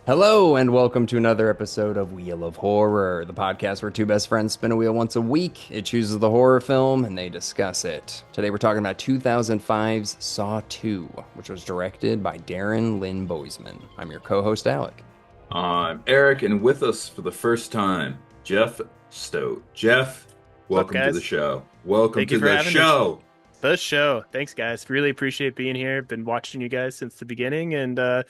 Hello, and welcome to another episode of Wheel of Horror, the podcast where two best friends spin a wheel once a week. It chooses the horror film and they discuss it. Today we're talking about 2005's Saw 2, which was directed by Darren Lynn Bousman. I'm your co host, Alec. I'm Eric, and with us for the first time, Jeff Stote. Jeff, What's up, welcome to the guys? show. Welcome Thank you to for the having me. show. The show. Thanks, guys. Really appreciate being here. Been watching you guys since the beginning, and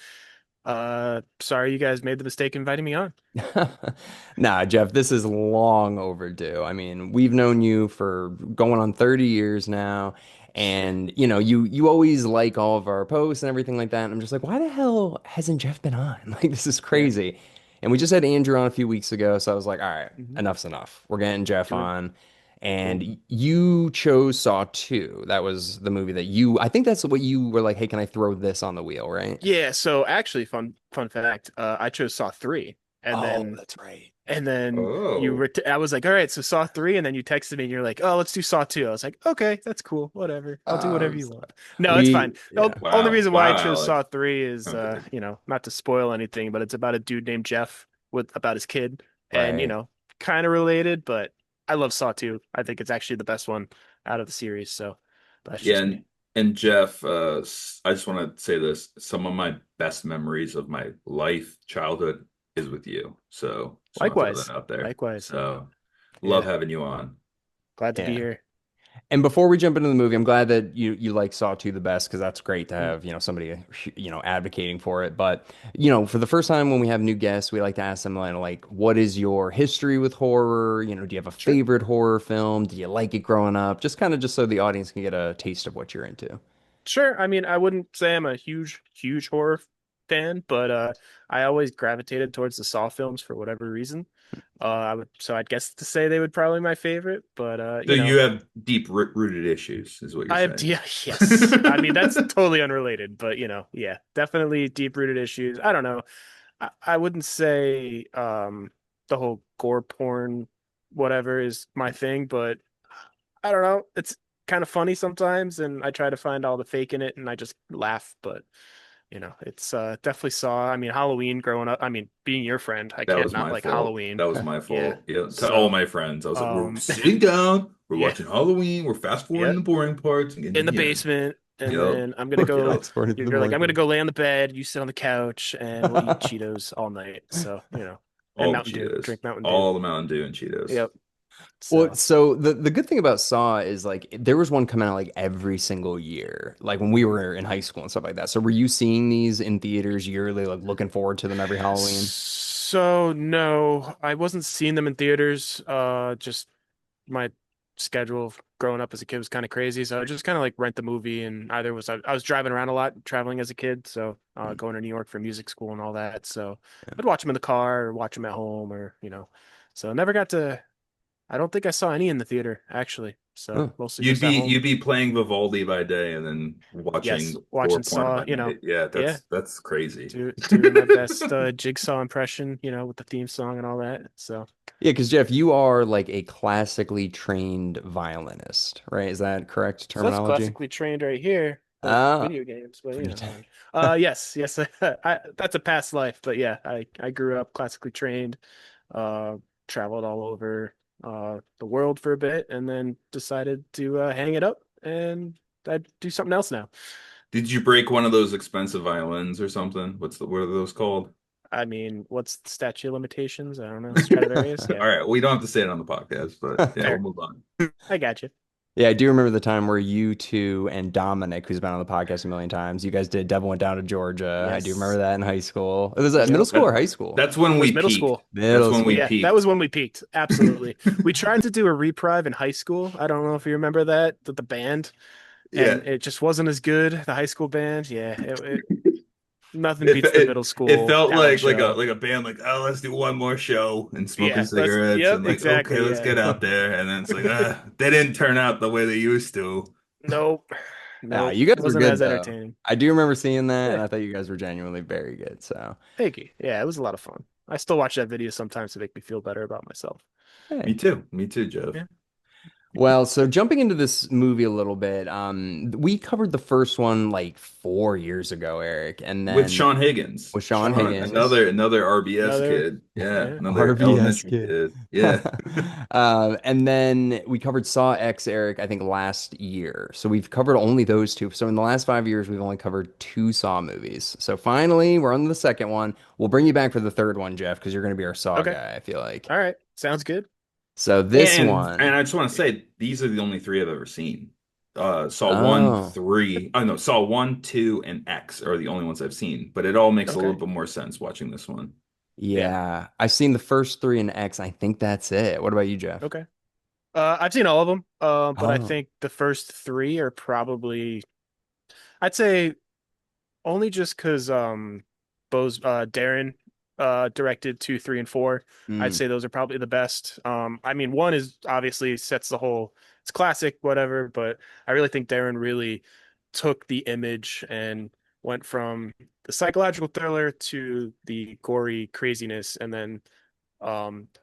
sorry you guys made the mistake inviting me on. Nah, Jeff, this is long overdue. I mean, we've known you for going on 30 years now, and you always like all of our posts and everything like that. And I'm just like, why the hell hasn't Jeff been on? Like, this is Yeah. crazy. And we just had Andrew on a few weeks ago, so I was like, all right, Hmm. enough's enough. We're getting Jeff Doing on. cool. And you chose Saw 2. That was the movie that I think that's what you were like, hey, can I throw this on the wheel, right? Yeah. So actually, fun fact. I chose Saw 3, and Oh, then that's right. and then Oh, I was like, all right, so Saw 3, and then you texted me and you're like, oh, let's do Saw 2. I was like, okay, that's cool, whatever. I'll do whatever you want. No, it's fine. The Yeah. only wow. reason why I Wow, chose Alec. Saw 3 is Okay. not to spoil anything, but it's about a dude named Jeff with about his kid, and Right. kind of related, but I love Saw 2. I think it's actually the best one out of the series, so that's Yeah, just me. and Jeff, I just want to say this. Some of my best memories of my life, childhood, is with you. So just want to throw that Likewise. out there. Likewise. So love Yeah. having you on. Glad to be Yeah. here. And before we jump into the movie, I'm glad that you like Saw 2 the best because that's great to Mm, have, somebody, advocating for it. But, for the first time when we have new guests, we like to ask them like, what is your history with horror? Do you have a sure. favorite horror film? Do you like it growing up? Just kind of just so the audience can get a taste of what you're into. Sure. I mean, I wouldn't say I'm a huge horror fan, but I always gravitated towards the Saw films for whatever reason. I'd guess to say they would probably my favorite, but So you have deep rooted issues, is what you're I have, saying. yeah, yes. I mean, that's totally unrelated, but yeah, definitely deep-rooted issues. I don't know. I wouldn't say the whole gore porn whatever is my thing, but I don't know. It's kind of funny sometimes, and I try to find all the fake in it, and I just laugh. But it's definitely Saw. I mean, Halloween growing up. I mean, being your friend, I That can't was not my like fault. Halloween. That was my Yeah. fault. Yeah, to all So, my friends, I was like, we're um, sitting down, we're yeah, watching Halloween, we're fast forwarding yeah, the boring parts and getting in to the the end. basement, and Yep. then I'm gonna go. Yep. Fast forward to the You're like, boring I'm gonna part. go lay on the bed. You sit on the couch, and we'll eat Cheetos all night. So, and All the Mountain Dew. Cheetos, Drink Mountain Dew. all the Mountain Dew and Cheetos. Yep. Well, So. so the good thing about Saw is like there was one coming out like every single year, like when we were in high school and stuff like that. So were you seeing these in theaters yearly, like looking forward to them every Halloween? So no, I wasn't seeing them in theaters. Just my schedule of growing up as a kid was kind of crazy, so I just kind of like rent the movie, and I was driving around a lot, traveling as a kid, so Hmm. going to New York for music school and all that. So Yeah. I'd watch them in the car or watch them at home, or so never got to. I don't think I saw any in the theater actually, so Oh, mostly You'd just be at home. you'd be playing Vivaldi by day and then Yes, watching horror watching porn Saw, by night. Yeah, yeah, that's crazy. doing my best Jigsaw impression, with the theme song and all that. So. yeah, because Jeff, you are like a classically trained violinist, right? Is that correct So that's terminology? classically trained right here, but Ah, video games, but pretty. yes, that's a past life, but yeah, I grew up classically trained, uh, traveled all over the world for a bit, and then decided to hang it up and I do something else now. Did you break one of those expensive violins or something? What are those called? I mean, what's the statute of limitations? I don't know. Stradivarius? All Yeah, right, we don't have to say it on the podcast, but yeah, we'll fair. move on. I got you. Yeah, I do remember the time where you two and Dominic, who's been on the podcast a million times, you guys did Devil Went Down to Georgia. I do remember Yes. that in high school. It was middle Yep. school or That high school? that's when It we was middle peaked. school. That's Middle when we Yeah, school. that was peaked. when we peaked. Absolutely. We tried to do a reprieve in high school. I don't know if you remember that, the band, Yeah. and it just wasn't as good. The high school band, yeah, nothing It, beats the it middle it school felt talent like show. a band like, oh, let's do one more show and smoking Yeah, let's. cigarettes and Yep, like, okay, exactly. let's Yeah. get out there. And then it's like, they didn't turn out the way they used to. Nope. Ah, Nope. you guys were Wasn't good as though. entertaining. I do remember seeing that, and Yeah. I thought you guys were genuinely very good. So, Thank you. Yeah, it was a lot of fun. I still watch that video sometimes to make me feel better about myself. hey. Me too, Jeff. Yeah. Well, so jumping into this movie a little bit, we covered the first one like 4 years ago, Eric, and With then Sean Higgins. with Sean Sean, Higgins. another RBS Another, kid. Yeah, yeah. another RBS elementary kid. kid. Yeah. And then we covered Saw X, Eric, I think last year. So we've covered only those two. So in the last 5 years, we've only covered two Saw movies. So finally, we're on the second one. We'll bring you back for the third one, Jeff, because you're going to be our Saw Okay. guy, I feel like. All right. Sounds good. So this And one, I just want to say these are the only three I've ever seen. Saw one, oh, three. I know Saw one, two, and X are the only ones I've seen. But it all makes a little Okay. bit more sense watching this one. Yeah. yeah. I've seen the first three in X. I think that's it. What about you, Jeff? Okay. I've seen all of them, but I Oh, think the first three are probably, I'd say only just because Darren directed two, three, and four. I'd mm, say those are probably the best. I mean, one is obviously sets the whole, it's classic, whatever, but I really think Darren really took the image and went from the psychological thriller to the gory craziness, and then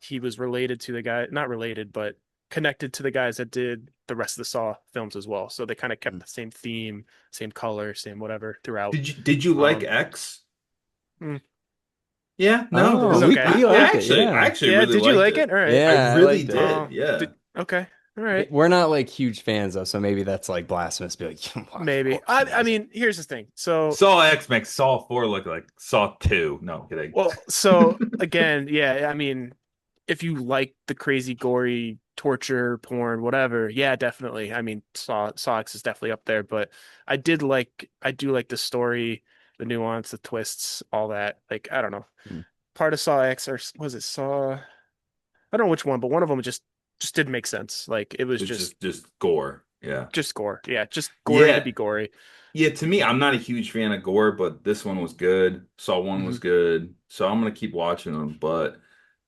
he was related to the guy, not related, but connected to the guys that did the rest of the Saw films as well. So they kind of kept mm. the same theme, same color, same whatever throughout. Did you like Um, X? mm, Yeah, no, it Oh, it's wasn't. okay. we I Yeah. liked it. actually, I Yeah. actually Yeah. really Did you liked like it. it? All right. I Yeah, I really liked it. did. Yeah. Okay. All right. We're not like huge fans though, so maybe that's like blasphemous. Be like, of Maybe. course, I guys. mean, here's the thing. So, Saw X makes Saw 4 look like Saw 2. No kidding. well, so again, yeah, I mean, if you like the crazy, gory torture porn, whatever, yeah, definitely. I mean, Saw X is definitely up there, but I do like the story, the nuance, the twists, all that. Like, I don't know. Mm. Part of Saw X, or was it Saw? I don't know which one, but one of them just didn't make sense. Like, it was It's just gore. Yeah. just gore. Yeah, just gory to Yeah. be gory. Yeah, to me, I'm not a huge fan of gore, but this one was good. Saw one Hmm. was good. So I'm gonna keep watching them. But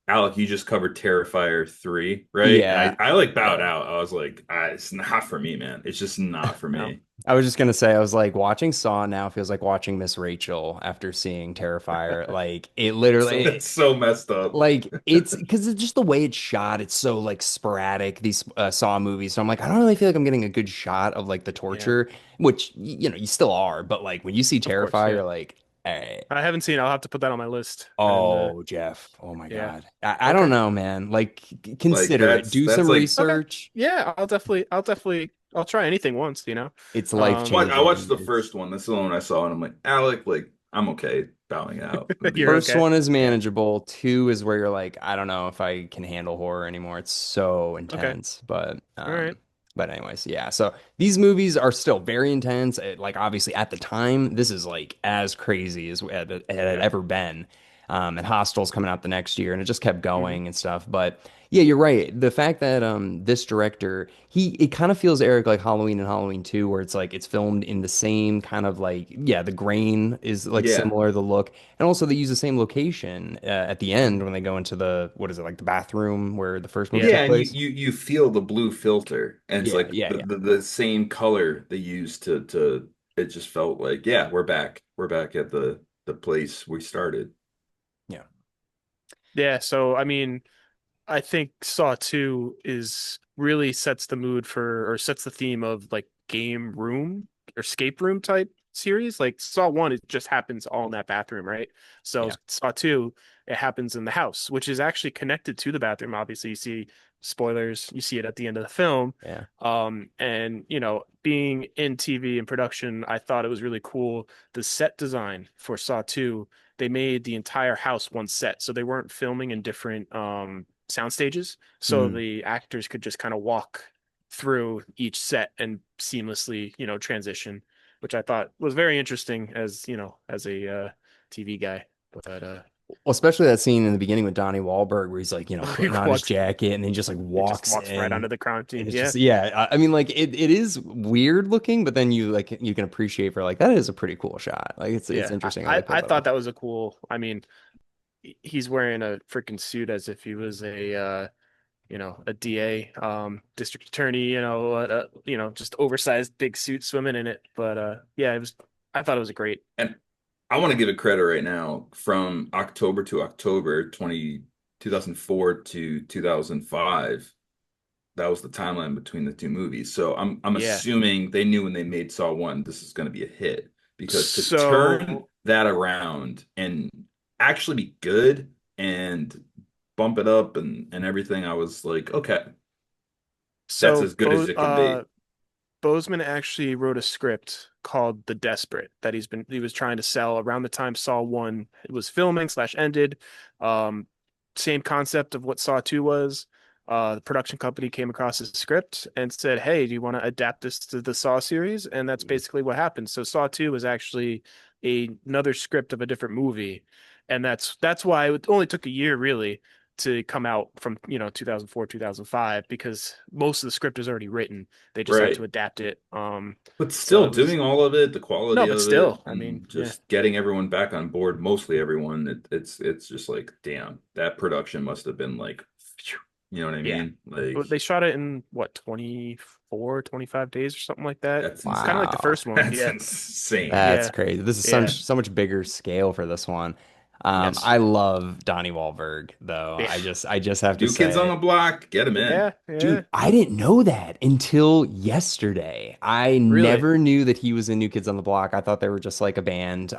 Alec, you just covered Terrifier 3, right? And Yeah. I like bowed Yeah. out. I was like, it's not for me, man. It's just not for No. me. I was just gonna say, I was like watching Saw now feels like watching Miss Rachel after seeing Terrifier. Like it So literally, that's so messed up. like it's because it's just the way it's shot. It's so like sporadic, these Saw movies. So I'm like, I don't really feel like I'm getting a good shot of like the Yeah, torture, which you know you still are. But like when you see of course. Terrifier, Yeah. you're like, hey. I haven't seen it. I'll have to put that on my list. And Oh, Jeff. Oh my yeah. God. I don't Okay. know, man. Like Like consider it. Do that's some like Okay. research. Yeah, I'll try anything once, you know. It's life Um I watched changing. the It's first one. That's the one I saw, and I'm like, Alec, like I'm okay bowing out. I'm you're being first okay. one is Yeah. manageable. Two is where you're like, I don't know if I can handle horror anymore. It's so Okay. intense. All right. But anyways, yeah. So these movies are still very intense. Like obviously at the time, this is like as crazy as it had Yeah. ever been. And Hostel's coming out the next year, and it just kept Hmm. going and stuff. But yeah, you're right. The fact that this director, it kind of feels Eric like Halloween and Halloween 2, where it's like it's filmed in the same kind of like yeah, the grain is like yeah. similar, the look, and also they use the same location at the end when they go into the what is it like the bathroom where the first movie Yeah. took Yeah, and place. you feel the blue filter, and it's Yeah, like yeah, the same color they used to. It just felt like, yeah, we're back. We're back at the place we started. yeah. Yeah, so I mean, I think Saw 2 is really sets the mood for or sets the theme of like game room or escape room type series. Like Saw 1, it just happens all in that bathroom, right? So Yeah. Saw 2, it happens in the house, which is actually connected to the bathroom. Obviously, you see spoilers, you see it at the end of the film. Yeah. And you know, being in TV and production, I thought it was really cool. The set design for Saw 2, they made the entire house one set. So they weren't filming in different sound stages, so Mm. the actors could just kind of walk through each set and seamlessly, you know, transition, which I thought was very interesting as, you know, as a TV guy. But Well, especially that scene in the beginning with Donnie Wahlberg where he's like, you know, he putting on his walks, jacket and then he just like he just walks walks right in. onto the crime And scene. it's Yeah, just, yeah, I mean, like it is weird looking, but then you like you can appreciate for like that is a pretty cool shot. Like it's yeah. interesting how they pulled I that thought off. that was a cool. I mean, he's wearing a freaking suit as if he was a you know, a DA, district attorney, you know, just oversized big suit swimming in it. But yeah, it was. I thought it was a great. And I want to give a credit right now from October to October 2004 to 2005. that was the timeline between the two movies. So I'm Yeah. assuming they knew when they made Saw 1 this is going to be a hit because to turn So that around and actually be good and bump it up and everything, I was like, okay, that's so as good as it can be. Boseman actually wrote a script called The Desperate that he was trying to sell around the time Saw 1 was filming slash ended. Um, Same concept of what Saw 2 was. The production company came across his script and said, "Hey, do you want to adapt this to the Saw series?" And that's basically what happened. So Saw 2 was actually another script of a different movie, and that's why it only took a year really to come out from 2004 2005 because most of the script is already written. They just had to Right. adapt it. But So still it was doing all of it, the no, quality but of it, still, I mean, and yeah, just getting everyone back on board, mostly everyone, it's just like, damn, that production must have been like, phew, you know what I yeah. mean? Like They shot it in what 24, 25 days or something like that. that's Kind of like insane. the Wow. first one. That's Yeah, insane. That's yeah, crazy. This is yeah. so much bigger scale for this one. Yes, I love Donnie Wahlberg though. yeah, I just have to New Kids on say, the Block, get him in. yeah, yeah. dude, I didn't know that until yesterday. I Really, never knew that he was in New Kids on the Block. I thought they were just like a band.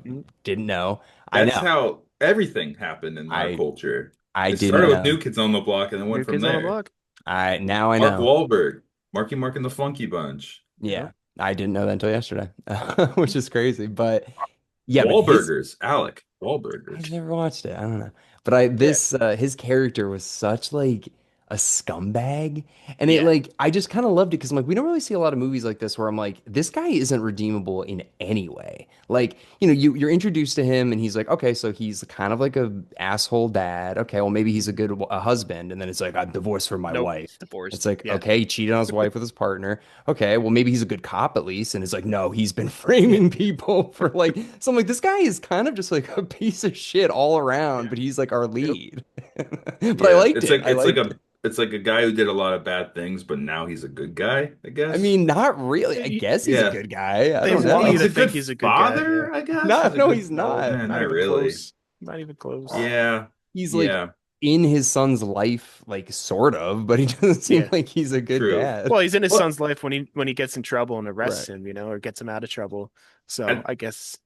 Mm, Didn't know. I That's know. how everything happened in our I culture. I It didn't started with New know. Kids on the Block and then New went from Kids on the there. Block. I now I Mark know. Wahlberg, Marky Mark and the Funky Bunch. Yeah, Yep. I didn't know that until yesterday, which is crazy. But yeah, but his Wahlburgers, Alec, I've Wahlburgers. never watched it. I don't know. But I Yeah, this his character was such like a scumbag. And it yeah. like I just kind of loved it because I'm like, we don't really see a lot of movies like this where I'm like, this guy isn't redeemable in any way. Like, you're introduced to him and he's like, okay, so he's kind of like a asshole dad. Okay, well maybe he's a good husband. And then it's like, I'm divorced from my Nope. wife. It's Divorced. like, Yeah, okay, he cheated on his wife with his partner. Okay, well maybe he's a good cop at least. And it's like, no, he's been yeah, framing people for like, so I'm like, this guy is kind of just like a piece of shit all around, yeah. but he's like our Yep. lead. But I Yeah, liked it's it. like I it's like liked a it. it's like a guy who did a lot of bad things, but now he's a good guy, I I guess. mean, not really. I He- guess he's a Yeah. good guy. I They don't want you He's to a know. good think he's a good guy. Yeah. father, I guess. No, He's a no, good he's No, not. not not even really. close. Not even close. Yeah. He's like Yeah. in his son's life, like sort of, but he doesn't seem Yeah. like he's a good True. dad. Well, he's in his Well, son's life when he gets in trouble and arrests Right. him, or gets him out of trouble. So I, I guess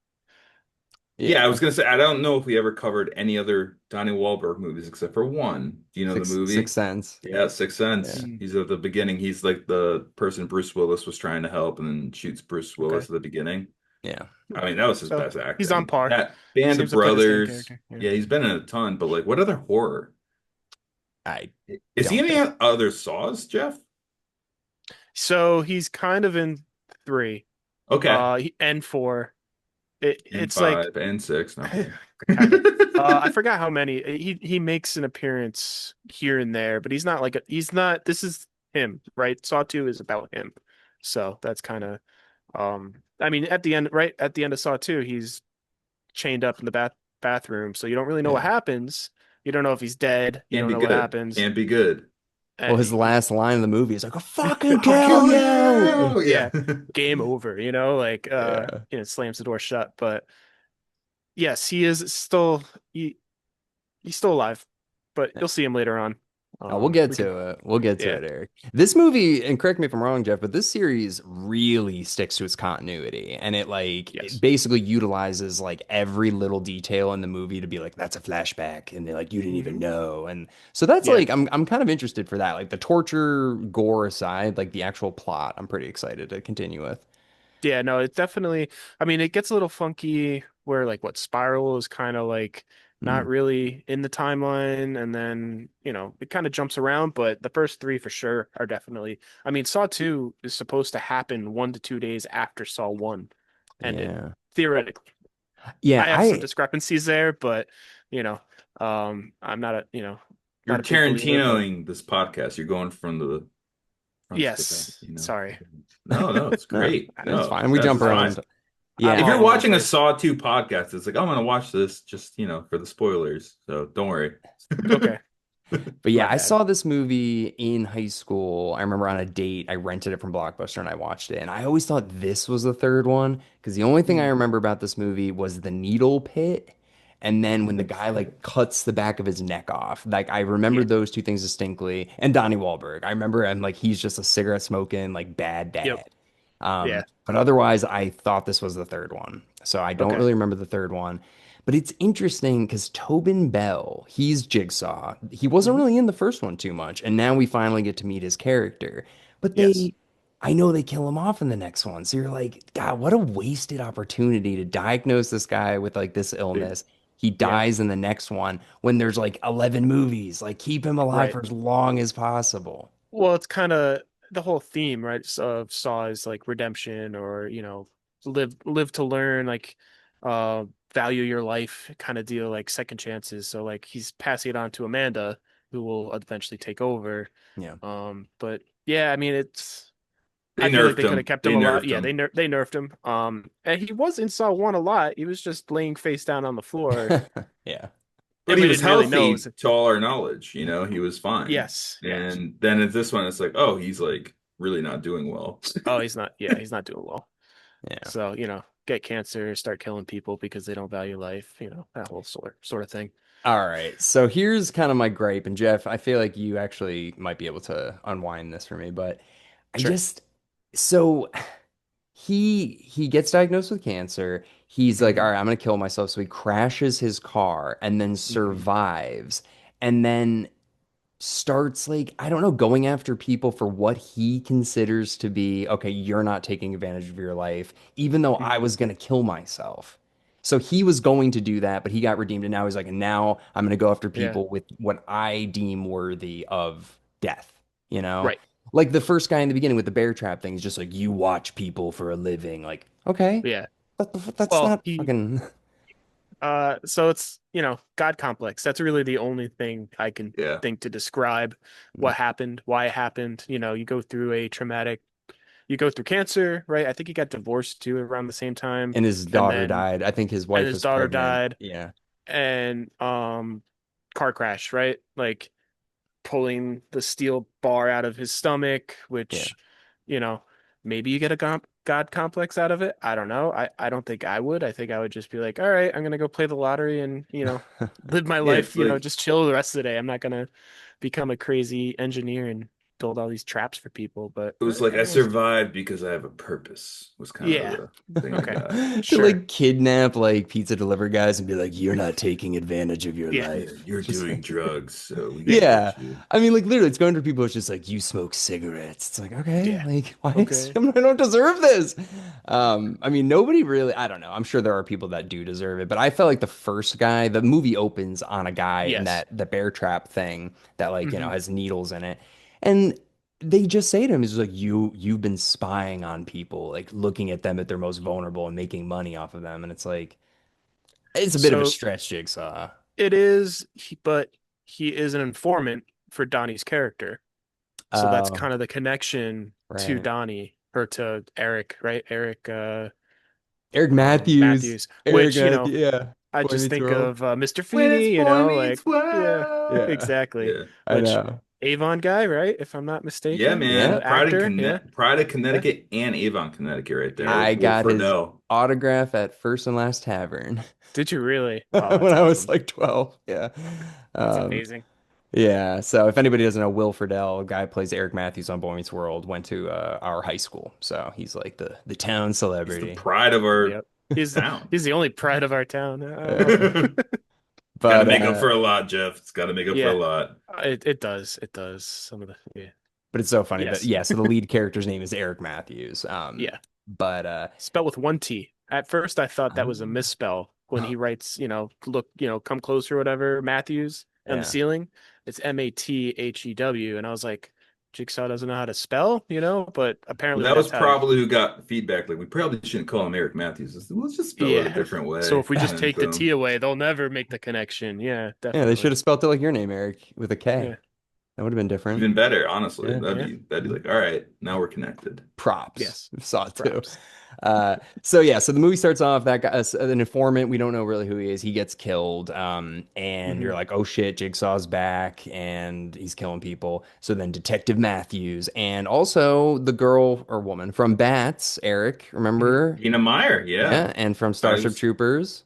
yeah, I Yeah. was gonna say I don't know if we ever covered any other Donnie Wahlberg movies except for one. Do you know the Six movie? Sense. Yeah, Sixth Sense. Yeah. mm, He's at the beginning. He's like the person Bruce Willis was trying to help and then shoots Bruce Willis okay. at the beginning. Yeah. I mean, that was his So best he's on acting. par. That Band of Seems to play the same Brothers. character. Yeah. Yeah, he's been in a ton, but like what other horror? I Is he don't in think. any other Saws, Jeff? So he's kind of in three, Okay. and four. And It's like five and six. Okay. kind of. I forgot how many. He makes an appearance here and there, but he's not like he's not. This is him, right? Saw 2 is about him, so that's kind of. I mean, at the end, right at the end of Saw 2, he's chained up in the bathroom, so you don't really know what Yeah. happens. You don't know if he's dead. You Can't don't be know what good. happens. Can't be good. Well, Uh, his last line in the movie is like, "I'll fucking I'll kill kill you." you. yeah, Yeah. game over. Like Yeah. slams the door shut. But yes, he is still he's still alive, but you'll see him later on. Oh, we'll get We can, to it. We'll get to yeah, it, Eric. This movie, and correct me if I'm wrong, Jeff, but this series really sticks to its continuity, and it yes, basically utilizes like every little detail in the movie to be like, that's a flashback, and they're like, you didn't even hmm know, and so that's yeah, like, I'm kind of interested for that, like the torture gore aside, like the actual plot, I'm pretty excited to continue with. yeah. No, it definitely. I mean, it gets a little funky where like what Spiral is kind of like Mm, not really in the timeline, and then it kind of jumps around. But the first three for sure are definitely. I mean, Saw 2 is supposed to happen 1 to 2 days after Saw 1 ended, yeah, theoretically. yeah, I have some discrepancies there, but you know, I'm not You're not a big believer, but Tarantinoing this podcast. You're going from the front to the back, yes, you know. sorry. No, no, it's no, great. it's No, fine. We that's jump it's I fine. was around. I'm If Yeah, you're all over the watching a place. Saw 2 podcast, it's like I'm gonna watch this just, for the spoilers. So don't worry. Okay, But my yeah, I bad. saw this movie in high school. I remember on a date, I rented it from Blockbuster and I watched it. And I always thought this was the third one because the only thing I Mm. remember about this movie was the needle pit. And then when the Mhm. guy like cuts the back of his neck off, like I remember Yeah. those two things distinctly. And Donnie Wahlberg, I remember I'm like he's just a cigarette smoking like bad Yep. dad. Yeah. But otherwise, I thought this was the third one. So I don't Okay. really remember the third one. But it's interesting because Tobin Bell, he's Jigsaw. He wasn't Hmm. really in the first one too much. And now we finally get to meet his character. But Yes. I know they kill him off in the next one. So you're like, God, what a wasted opportunity to diagnose this guy with like this Dude. illness. He Yeah. dies in the next one when there's like 11 movies. Like, keep him alive Right. for as long as possible. Well, it's kind of the whole theme, right? Of Saw is like redemption or, live to learn, like uh value your life kind of deal, like second chances. So like he's passing it on to Amanda, who will eventually take over. Yeah. But yeah, I mean They I feel like nerfed they could have him. kept They him alive. nerfed Yeah, him. they nerfed him. And he was in Saw 1 a lot. He was just laying face down on the floor, Yeah. But and he we was didn't really know. healthy to all our knowledge, he was fine. Yes, yeah. And then at this one, it's like, oh, he's like really not doing well. Oh, he's not. Yeah, he's not doing well. Yeah. So, get cancer, start killing people because they don't value life, that whole sort of thing. All right. So here's kind of my gripe. And Jeff, I feel like you actually might be able to unwind this for me, but I Sure. just so he gets diagnosed with cancer. He's like, all Hmm. right, I'm gonna kill myself. So he crashes his car and then Hmm. survives. And then starts like I don't know going after people for what he considers to be okay, you're not taking advantage of your life even though I Hmm. was going to kill myself. So he was going to do that, but he got redeemed and now he's like, and now I'm going to go after Yeah. people with what I deem worthy of death, you know? Right. Like the first guy in the beginning with the bear trap thing is just like you watch people for a living. Like, okay, Yeah. that's Well, not fucking so it's, God complex. That's really the only thing I can Yeah. think to describe what happened, why it happened. You go through cancer, right? I think he got divorced too around the same time. and his And daughter then, died. I think his and wife his was daughter pregnant. died, Yeah. and car crash, right? Like pulling the steel bar out of his stomach, Yeah. which, you know, maybe you get a God complex out of it. I don't know. I don't think I would. I think I would just be like, all right, I'm gonna go play the lottery and, live my Yeah, life, it's like just chill the rest of the day. I'm not gonna become a crazy engineer and build all these traps for people. But it was like I survived because I have a purpose was kind of yeah, the thing I okay, got. To sure, like kidnap like pizza delivery guys and be like, you're not taking advantage of your yeah, Yeah, life. you're Just doing drugs, so we gotta yeah, yeah. get you. I mean, like literally, it's going to people. It's just like you smoke cigarettes. It's like okay, yeah, like why is okay, I don't deserve this. I mean, nobody really. I don't know. I'm sure there are people that do deserve it, but I felt like the first guy. The movie opens on a guy in yes, that the bear trap thing that like hmm has needles in it, and they just say to him, "Is like you've been spying on people, like looking at them at their most vulnerable and making money off of them," and it's like. It's a bit of a So stretch, Jigsaw. it is, but he is an informant for Donnie's character. So that's Oh, kind of the connection to right. Donnie or to Eric, right? Eric Eric Matthews. Matthews, Eric which, Matthews. Yeah. I Boy just Meets think World. of Mr. When it's Feeney, boy like, meets yeah, Yeah. exactly. yeah, I Which know. Avon guy, right? If I'm not yeah, mistaken, man. Yeah. the actor, yeah, Pride of yeah, Connecticut and Avon, Connecticut, right there. I Will got his Friedle. autograph at First and Last Tavern Did you really? Oh, when that's I was awesome. like 12. Yeah. That's Um, amazing. yeah. So if anybody doesn't know, Will Friedle, a guy who plays Eric Matthews on Boy Meets World, went to our high school. So he's like the town He's the celebrity. pride of our Yep. He's town. he's the only pride of our town. Got to But make up for a lot, Jeff. It's got to make up for a Yeah, lot. it does. It does. Some of the yeah. but it's so funny that Yes. yeah, so the lead character's name is Eric Matthews. Yeah. But Spelled with one T. At first, I thought that was a um, misspell when he writes, look, come closer, or whatever, Matthews on the yeah. ceiling. It's Mathew, and I was like, Jigsaw doesn't know how to spell, but Well, apparently that was that's how. probably who got feedback. Like, we probably shouldn't call him Eric Matthews. Let's just spell it a Yeah. different So way. if we And just then take the T boom. away, they'll never make the connection. Yeah, Yeah, they should definitely. have spelled it like your name, Eric, with a K. Yeah. That would have been different. Even better, honestly. Yeah. Yeah. That'd be like, all right, now we're connected. Props. Yes. Saw it too. Props. So yeah, so the movie starts off that guy, an informant. We don't know really who he is. He gets killed, and you're Hmm. like, oh shit, Jigsaw's back, and he's killing people. So then Detective Matthews, and also the girl or woman from Bats, Eric, Hmm. remember? Ina Meyer, yeah. Yeah, and from I Starship was Troopers.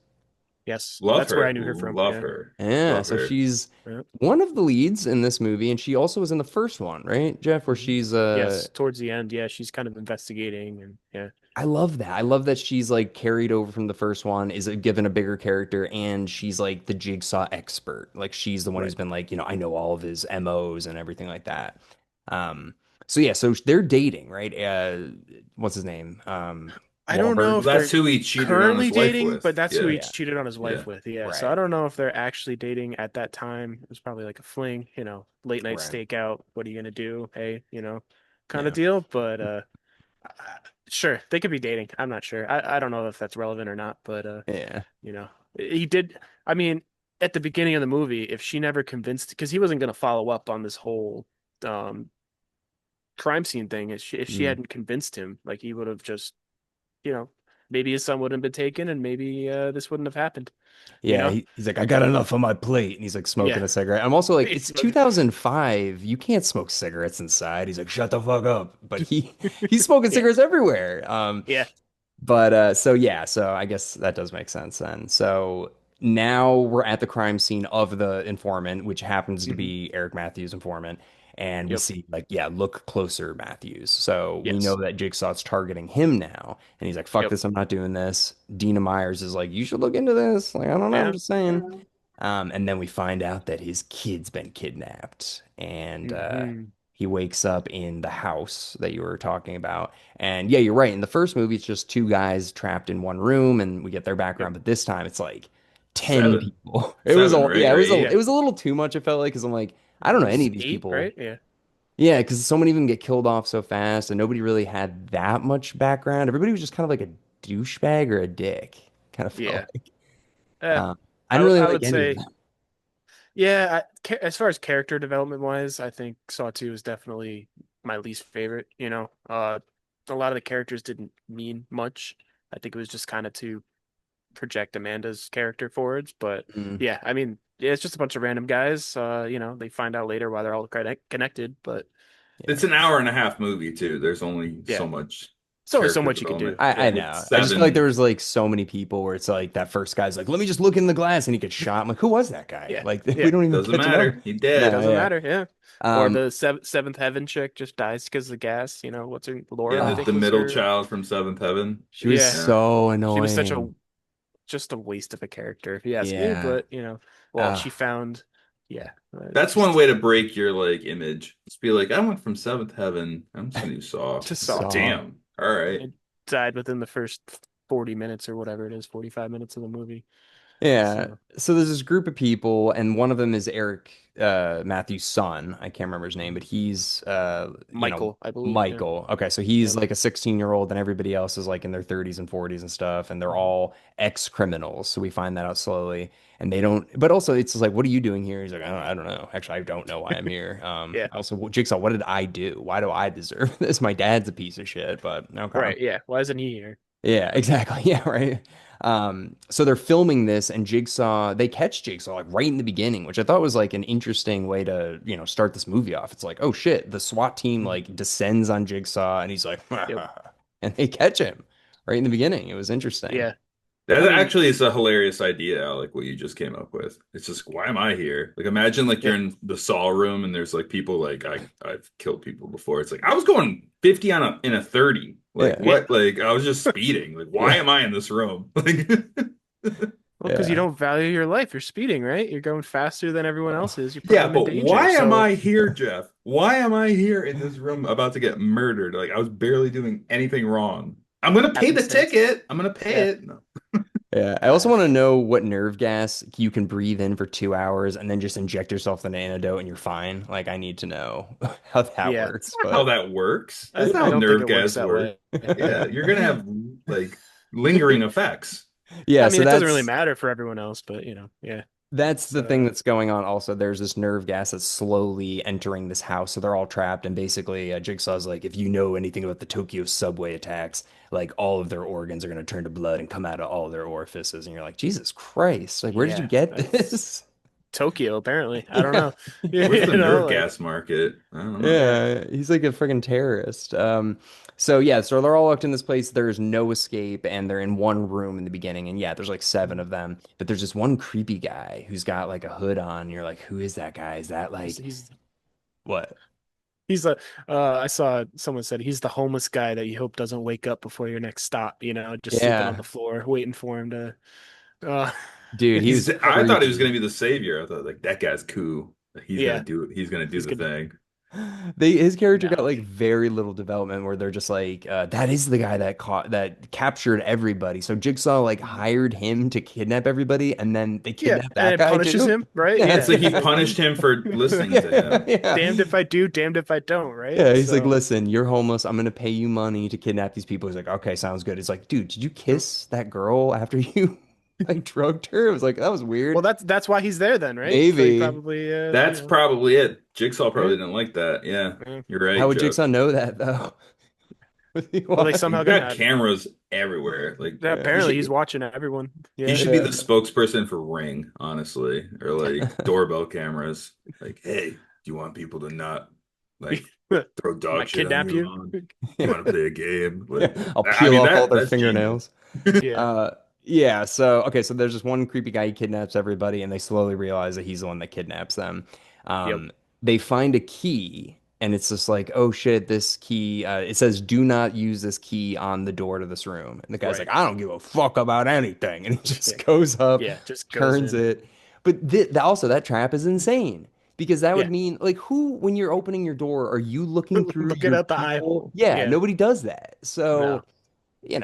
Yes, Love that's where I her. knew her from. Love Yeah. her. Yeah, Love so her. she's Yeah. one of the leads in this movie, and she also was in the first one, right, Jeff? Where Mhm. she's Yes, towards the end, yeah, she's kind of investigating and yeah. I love that. I love that she's like carried over from the first one, is given a bigger character, and she's like the Jigsaw expert. Like she's the one who's Right. been like, I know all of his MOs and everything like that. Um, so yeah, so they're dating, right? What's his name? I don't know Well, if that's they're who he cheated on his currently wife dating, with. but that's who Yeah. he Yeah, cheated on his Yeah. wife with. Yeah. So I right, don't know if they're actually dating at that time. It was probably like a fling, late night right. stakeout. What are you gonna do? Hey, kind of Yeah, deal. But sure, they could be dating. I'm not sure. I don't know if that's relevant or not, but yeah. you know, he did. I mean, at the beginning of the movie, if she never convinced, because he wasn't gonna follow up on this whole um crime scene thing, if she Mm. hadn't convinced him, like he would have just you know, maybe his son wouldn't have been taken and maybe this wouldn't have happened, you Yeah, know? he's like, I got enough on my plate, and he's like Yeah. smoking a cigarette. I'm also like, it's Basically. 2005. You can't smoke cigarettes inside. He's like, shut the fuck up. But he's smoking Yeah. cigarettes everywhere. Yeah. But so yeah, so I guess that does make sense then. So now we're at the crime scene of the informant, which happens to Hmm. be Eric Matthews' informant, and we Yep. see like, yeah, look closer, Matthews. So we know Yes. that Jigsaw's targeting him now, and he's like, fuck Yep. this, I'm not doing this. Dina Myers is like, you should look into this. Like, I don't know, I'm Yeah. just saying. And then we find out that his kid's been kidnapped, and Hmm. he wakes up in the house that you were talking about. And yeah, you're right. In the first movie, it's just two guys trapped in one room, and we get their Yep. background. But this time, it's like 10 Seven. people. It was Seven, a right? yeah, Or it eight. Yeah. was a little too much. It felt like because I'm like, I don't It know any was of these 8, people. right? Yeah. Yeah, because so many of them get killed off so fast, and nobody really had that much background. Everybody was just kind of like a douchebag or a dick. Kind of felt Yeah. like. Uh, I didn't really I like would any of say, them. yeah, as far as character development wise, I think Saw 2 is definitely my least favorite, a lot of the characters didn't mean much. I think it was just kind of to project Amanda's character forwards. But Mm, yeah, I mean, yeah, it's just a bunch of random guys. They find out later why they're all connected. But It's yeah. an hour and a half movie too. There's only yeah, so much it's only so character much you could do. development. I Yeah, With know. I just feel like there seven, was like so many people where it's like that first guy's like, let me just look in the glass and he gets shot. I'm like, who was that guy? yeah, Like we yeah. don't even doesn't get to know. matter. He dead. No, Doesn't yeah. matter. Yeah. Or Um, the seventh heaven chick just dies because of gas. What's her Yeah, Laura? I the think oh, was middle her. child from Seventh Heaven. she was Yeah, Yeah. so she was such a annoying. just a waste of a character, if you ask me. Yeah. But well, Uh, she found, yeah, That's one just way to break your like image. Just be like, I went from Seventh Heaven. I'm just gonna do Saw. to It's like, Saw. saw. damn. All right. It died within the first 40 minutes or whatever it is, 45 minutes of the movie. Yeah. So So there's this group of people, and one of them is Eric Matthews' son. I can't remember his name, but he's Michael, I believe. Yeah. Michael. Okay, so he's Yep. like a 16-year-old, and everybody else is like in their 30s and 40s and stuff, and they're Mhm. all ex-criminals. So we find that out slowly. And they don't, but also it's just like, what are you doing here? He's like, I don't know. Actually, I don't know why I'm here. Yeah. Also, Jigsaw, what did I do? Why do I deserve this? My dad's a piece of shit, but okay. Right. Yeah. Why isn't he here? Yeah, exactly. Yeah, right. So they're filming this, and Jigsaw, they catch Jigsaw like right in the beginning, which I thought was like an interesting way to, start this movie off. It's like, oh shit, the SWAT team Mhm. like descends on Jigsaw, and he's like, Yep. and they catch him right in the beginning. It was interesting. Yeah. That I mean, actually is a hilarious idea, Alec, what you just came up with. It's just, why am I here? Like, imagine like you're yeah. in the Saw room and there's like people like I've killed people before. It's like I was going 50 in a 30. Like Yeah, Yeah. what? Like I was just speeding. Like why yeah, am I in this room? Like Well, because you yeah. don't value your life. You're speeding, right? You're going faster than everyone else is. You're putting yeah, them in but danger. why am So I here, Jeff? Why am I here in this room about to get murdered? Like I was barely doing anything wrong. I'm gonna pay the happenstance. ticket. I'm gonna pay Yeah. it. No. Yeah. I also want to know what nerve gas you can breathe in for 2 hours and then just inject yourself with an antidote and you're fine. Like, I need to know how that Yeah. works. Not how But that works. I, That's not I how don't think nerve it works gas that work. way. Yeah, you're gonna have like lingering effects. yeah, I so mean, it doesn't really that's matter for everyone else, but yeah. That's the thing So that's going on also. There's this nerve gas that's slowly entering this house. So they're all trapped. And basically, Jigsaw's like, if you know anything about the Tokyo subway attacks, like all of their organs are going to turn to blood and come out of all their orifices. And you're like, Jesus Christ, like, where did you yeah, get that's this? Tokyo, apparently. I don't Yeah. know. Where's the nerve Like, gas market? I don't know. yeah. Yeah, he's like a freaking terrorist. So yeah, so they're all locked in this place. There's no escape, and they're in one room in the beginning. And yeah, there's like seven of them, but there's this one creepy guy who's got like a hood on. You're like, who is that guy? Is that He's like he's what? he's a I saw someone said he's the homeless guy that you hope doesn't wake up before your next stop, just sleeping on Yeah, the floor, waiting for him to uh dude, he was I thought he was gonna creepy. be the savior. I thought like that guy's cool. He's gonna yeah, do it. He's gonna do he's the good. thing. His character got No. like very little development where they're just like that is the guy that captured everybody. So Jigsaw like hired him to kidnap everybody and then they Yeah, kidnapped and that it guy punishes too. him, right? Yeah. Yeah, So he it's like punished him for listening to Yeah, him. yeah. damned if I do, damned if I don't, right? Yeah, he's like, So, listen, you're homeless. I'm gonna pay you money to kidnap these people. He's like, okay, sounds good. It's like, dude, did you kiss that girl after you like drugged her? It was like, that was well, weird. that's why he's there then, right? So he Maybe. probably That's probably it. Jigsaw yeah, probably didn't like that. Yeah, yeah. you're How right, would Jeff. Jigsaw know that though? Was he Well, they watching? somehow You've got got cameras everywhere. Like Yeah. he apparently should he's watching everyone. he Yeah. should be the Yeah. spokesperson for Ring, honestly, or like doorbell cameras. Like, hey, do you want people to not like throw dog Might shit on kidnap you? you. On you want to play a game? Like, I'll I peel mean off all that their that's genius. fingernails. Yeah. Uh, yeah, so okay, so there's this one creepy guy, he kidnaps everybody, and they slowly realize that he's the one that kidnaps them. Yep. They find a key, and it's just like, oh shit, this key, it says, do not use this key on the door to this room. And the guy's like, Right. I don't give a fuck about anything. And he Yeah. just goes up, Yeah. Just goes turns in. it. But also, that trap is insane. Because that would Yeah. mean, like, who, when you're opening your door, are you looking through Looking your out the eye people? hole. Yeah, Yeah. nobody does that. No. So,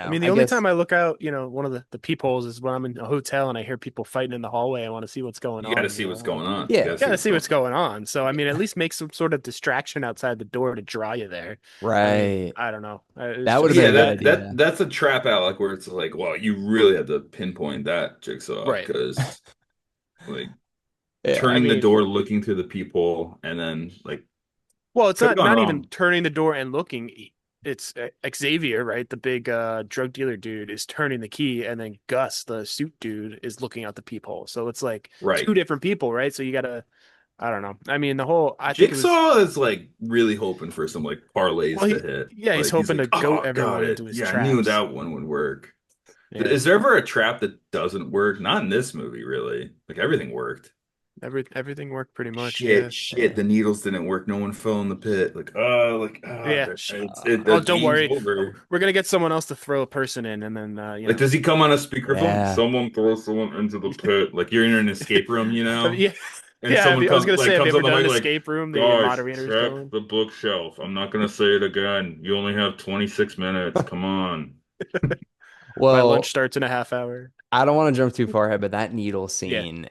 I mean, the I only guess. time I look out, one of the peepholes is when I'm in a hotel and I hear people fighting in the hallway. I want to see what's going You got to on. see what's going on. You got Yeah, to see Gotta what's see going what's on. going on. So, I mean, at least make some sort of distraction outside the door to draw you there. I mean, right. I don't know. It's That would have just been Yeah, a good that. idea. that's a trap out like where it's like, well, you really have to pinpoint that Jigsaw Right. because like Yeah. I turning the mean, door, looking through the peephole, and then like well, it's could have not gone not even wrong. turning the door and looking. It's Xavier, right? The big drug dealer dude is turning the key, and then Gus, the suit dude, is looking out the peephole. So it's like Right. two different people, right? So you gotta, I don't know. I mean, I think it was, Jigsaw is like really hoping for some like parlays well, to hit. yeah, he's Like he's hoping like, to goat oh, got everyone into it. his Yeah, I knew traps. that one would work. Yeah, Is there ever a trap that doesn't work? Not in this movie, really. Like everything worked. everything worked pretty much. Yeah, Shit. The needles didn't work. No one fell in the pit. yeah. The Oh, don't game's worry, over. we're gonna get someone else to throw a person in, and then Like, does he come on a speakerphone? Yeah. Someone throws someone into the pit. Like you're in an escape room, you know, Yeah, and yeah. someone I was comes gonna say, have you comes ever on the done an mic like, escape room? The guys, moderator's check going. the bookshelf. I'm not gonna say it again. You only have 26 minutes. Come on. My lunch Well, starts in a half hour. I don't want to jump too far ahead, but that needle Yeah. scene,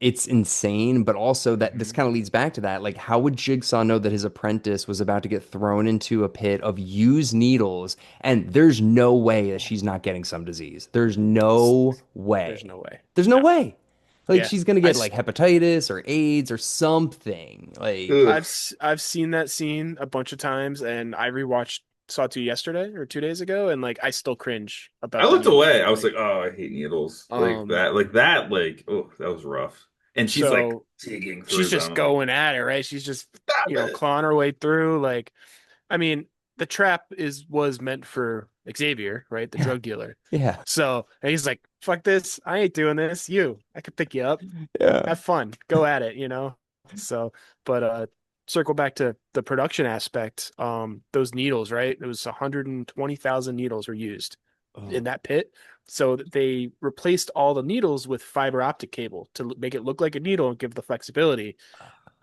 it's insane. But also that this Mhm. kind of leads back to that. Like, how would Jigsaw know that his apprentice was about to get thrown into a pit of used needles? And there's no way that she's not getting some disease. There's no There's way. no way. There's no No. way. Like Yeah. she's gonna I get s- like hepatitis or AIDS or something. Like, Ugh. I've seen that scene a bunch of times, and I rewatched Saw 2 yesterday or 2 days ago, and like I still cringe I about the looked needle away. scene. I was like, oh, I hate needles. Um, Oh, that was rough. And she's like so digging she's through just them. I'm like, going at it, right? She's just, stop it. clawing her way through. Like, I mean, the trap was meant for Xavier, right? The yeah, drug dealer. yeah, So and he's like, fuck this. I ain't doing this. I could pick you up. yeah. Have fun. Go at it. So, but circle back to the production aspect. Those needles, right? It was 120,000 needles were used in Oh. that pit. So they replaced all the needles with fiber optic cable to make it look like a needle and give the flexibility.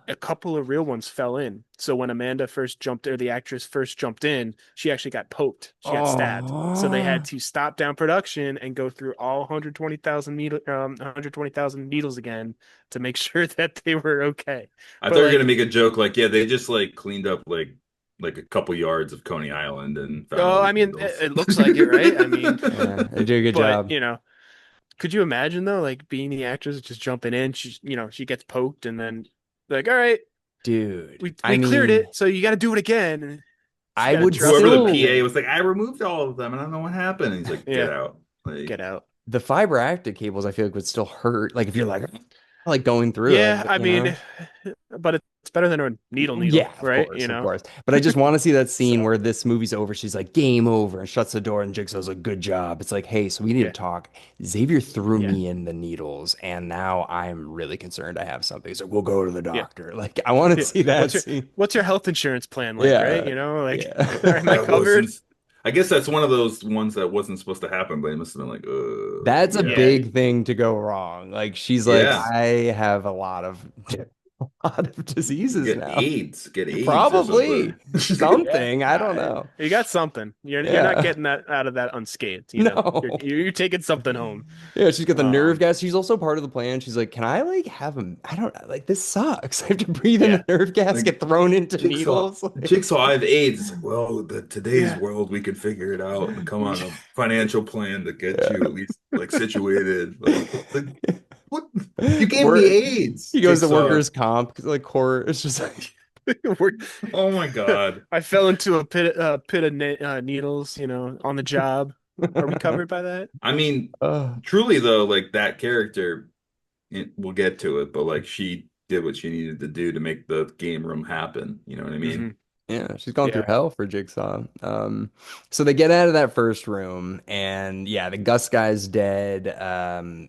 A couple of real ones fell in. So when Amanda first jumped, or the actress first jumped in, she actually got poked. She got stabbed. So they had Oh. to stop down production and go through all 120,000 needles again to make sure that they were okay. I thought But you were gonna like, make a joke like, yeah, they just like cleaned up like a couple yards of Coney Island and found all oh, I these mean, it, needles. it looks like it, right? I mean, Yeah, they do a good but job. could you imagine though, like being the actress just jumping in, she gets poked and then like, all right, Dude, I we cleared mean, it, so you got to do it again. And she's I got to would drop Whoever her the back PA still in. was like, I removed all of them and I don't know what happened. And he's like, get Yeah, out. Like, get out. the fiber optic cables I feel like would still hurt. Like if you're like, like going through Yeah, it, I you mean, know? but it's better than a Yeah, needle, of right? course, You of know? course. But I just want to see that scene So where this movie's over. She's like, game over, and shuts the door, and Jigsaw's like, good job. It's like, hey, so we need to yeah, talk. Xavier threw yeah, me in the needles, and now I'm really concerned I have something. So we'll go to the yeah, doctor. Like, I want to yeah. see that scene. What's your health insurance plan like, right? Yeah, You know, like, yeah. am I That covered? wasn't. I guess that's one of those ones that wasn't supposed to happen, but it must have been like, That's a yeah, Yeah, big thing to go wrong. Like, she's like, yeah. I have a lot of a lot of diseases now. Get AIDS or something. Probably yeah. something. I don't know. You got something. You're not Yeah. getting that out of that unscathed. You know, No. you're taking something home. Yeah, she's got the nerve Um, gas. She's also part of the plan. She's like, can I like have him? I don't like this sucks. I have to breathe in the yeah, nerve gas, Like get thrown into Jigsaw, needles. Like, Jigsaw, I have AIDS. It's like, well, today's yeah. world, we can figure it out and come on a financial plan to get yeah. you at least like situated. Like what? You gave me We're, AIDS, he goes to Jigsaw. workers' comp 'cause, like court. It's just like, We're- Oh my God. I fell into a pit of needles. You know, on the job. Are we covered by that? I mean, uh, truly though, like that character, we'll get to it, but like she did what she needed to do to make the game room happen. You know what I mean? Hmm. yeah, she's gone through Yeah. hell for Jigsaw. So they get out of that first room, and yeah, the Gus guy's dead.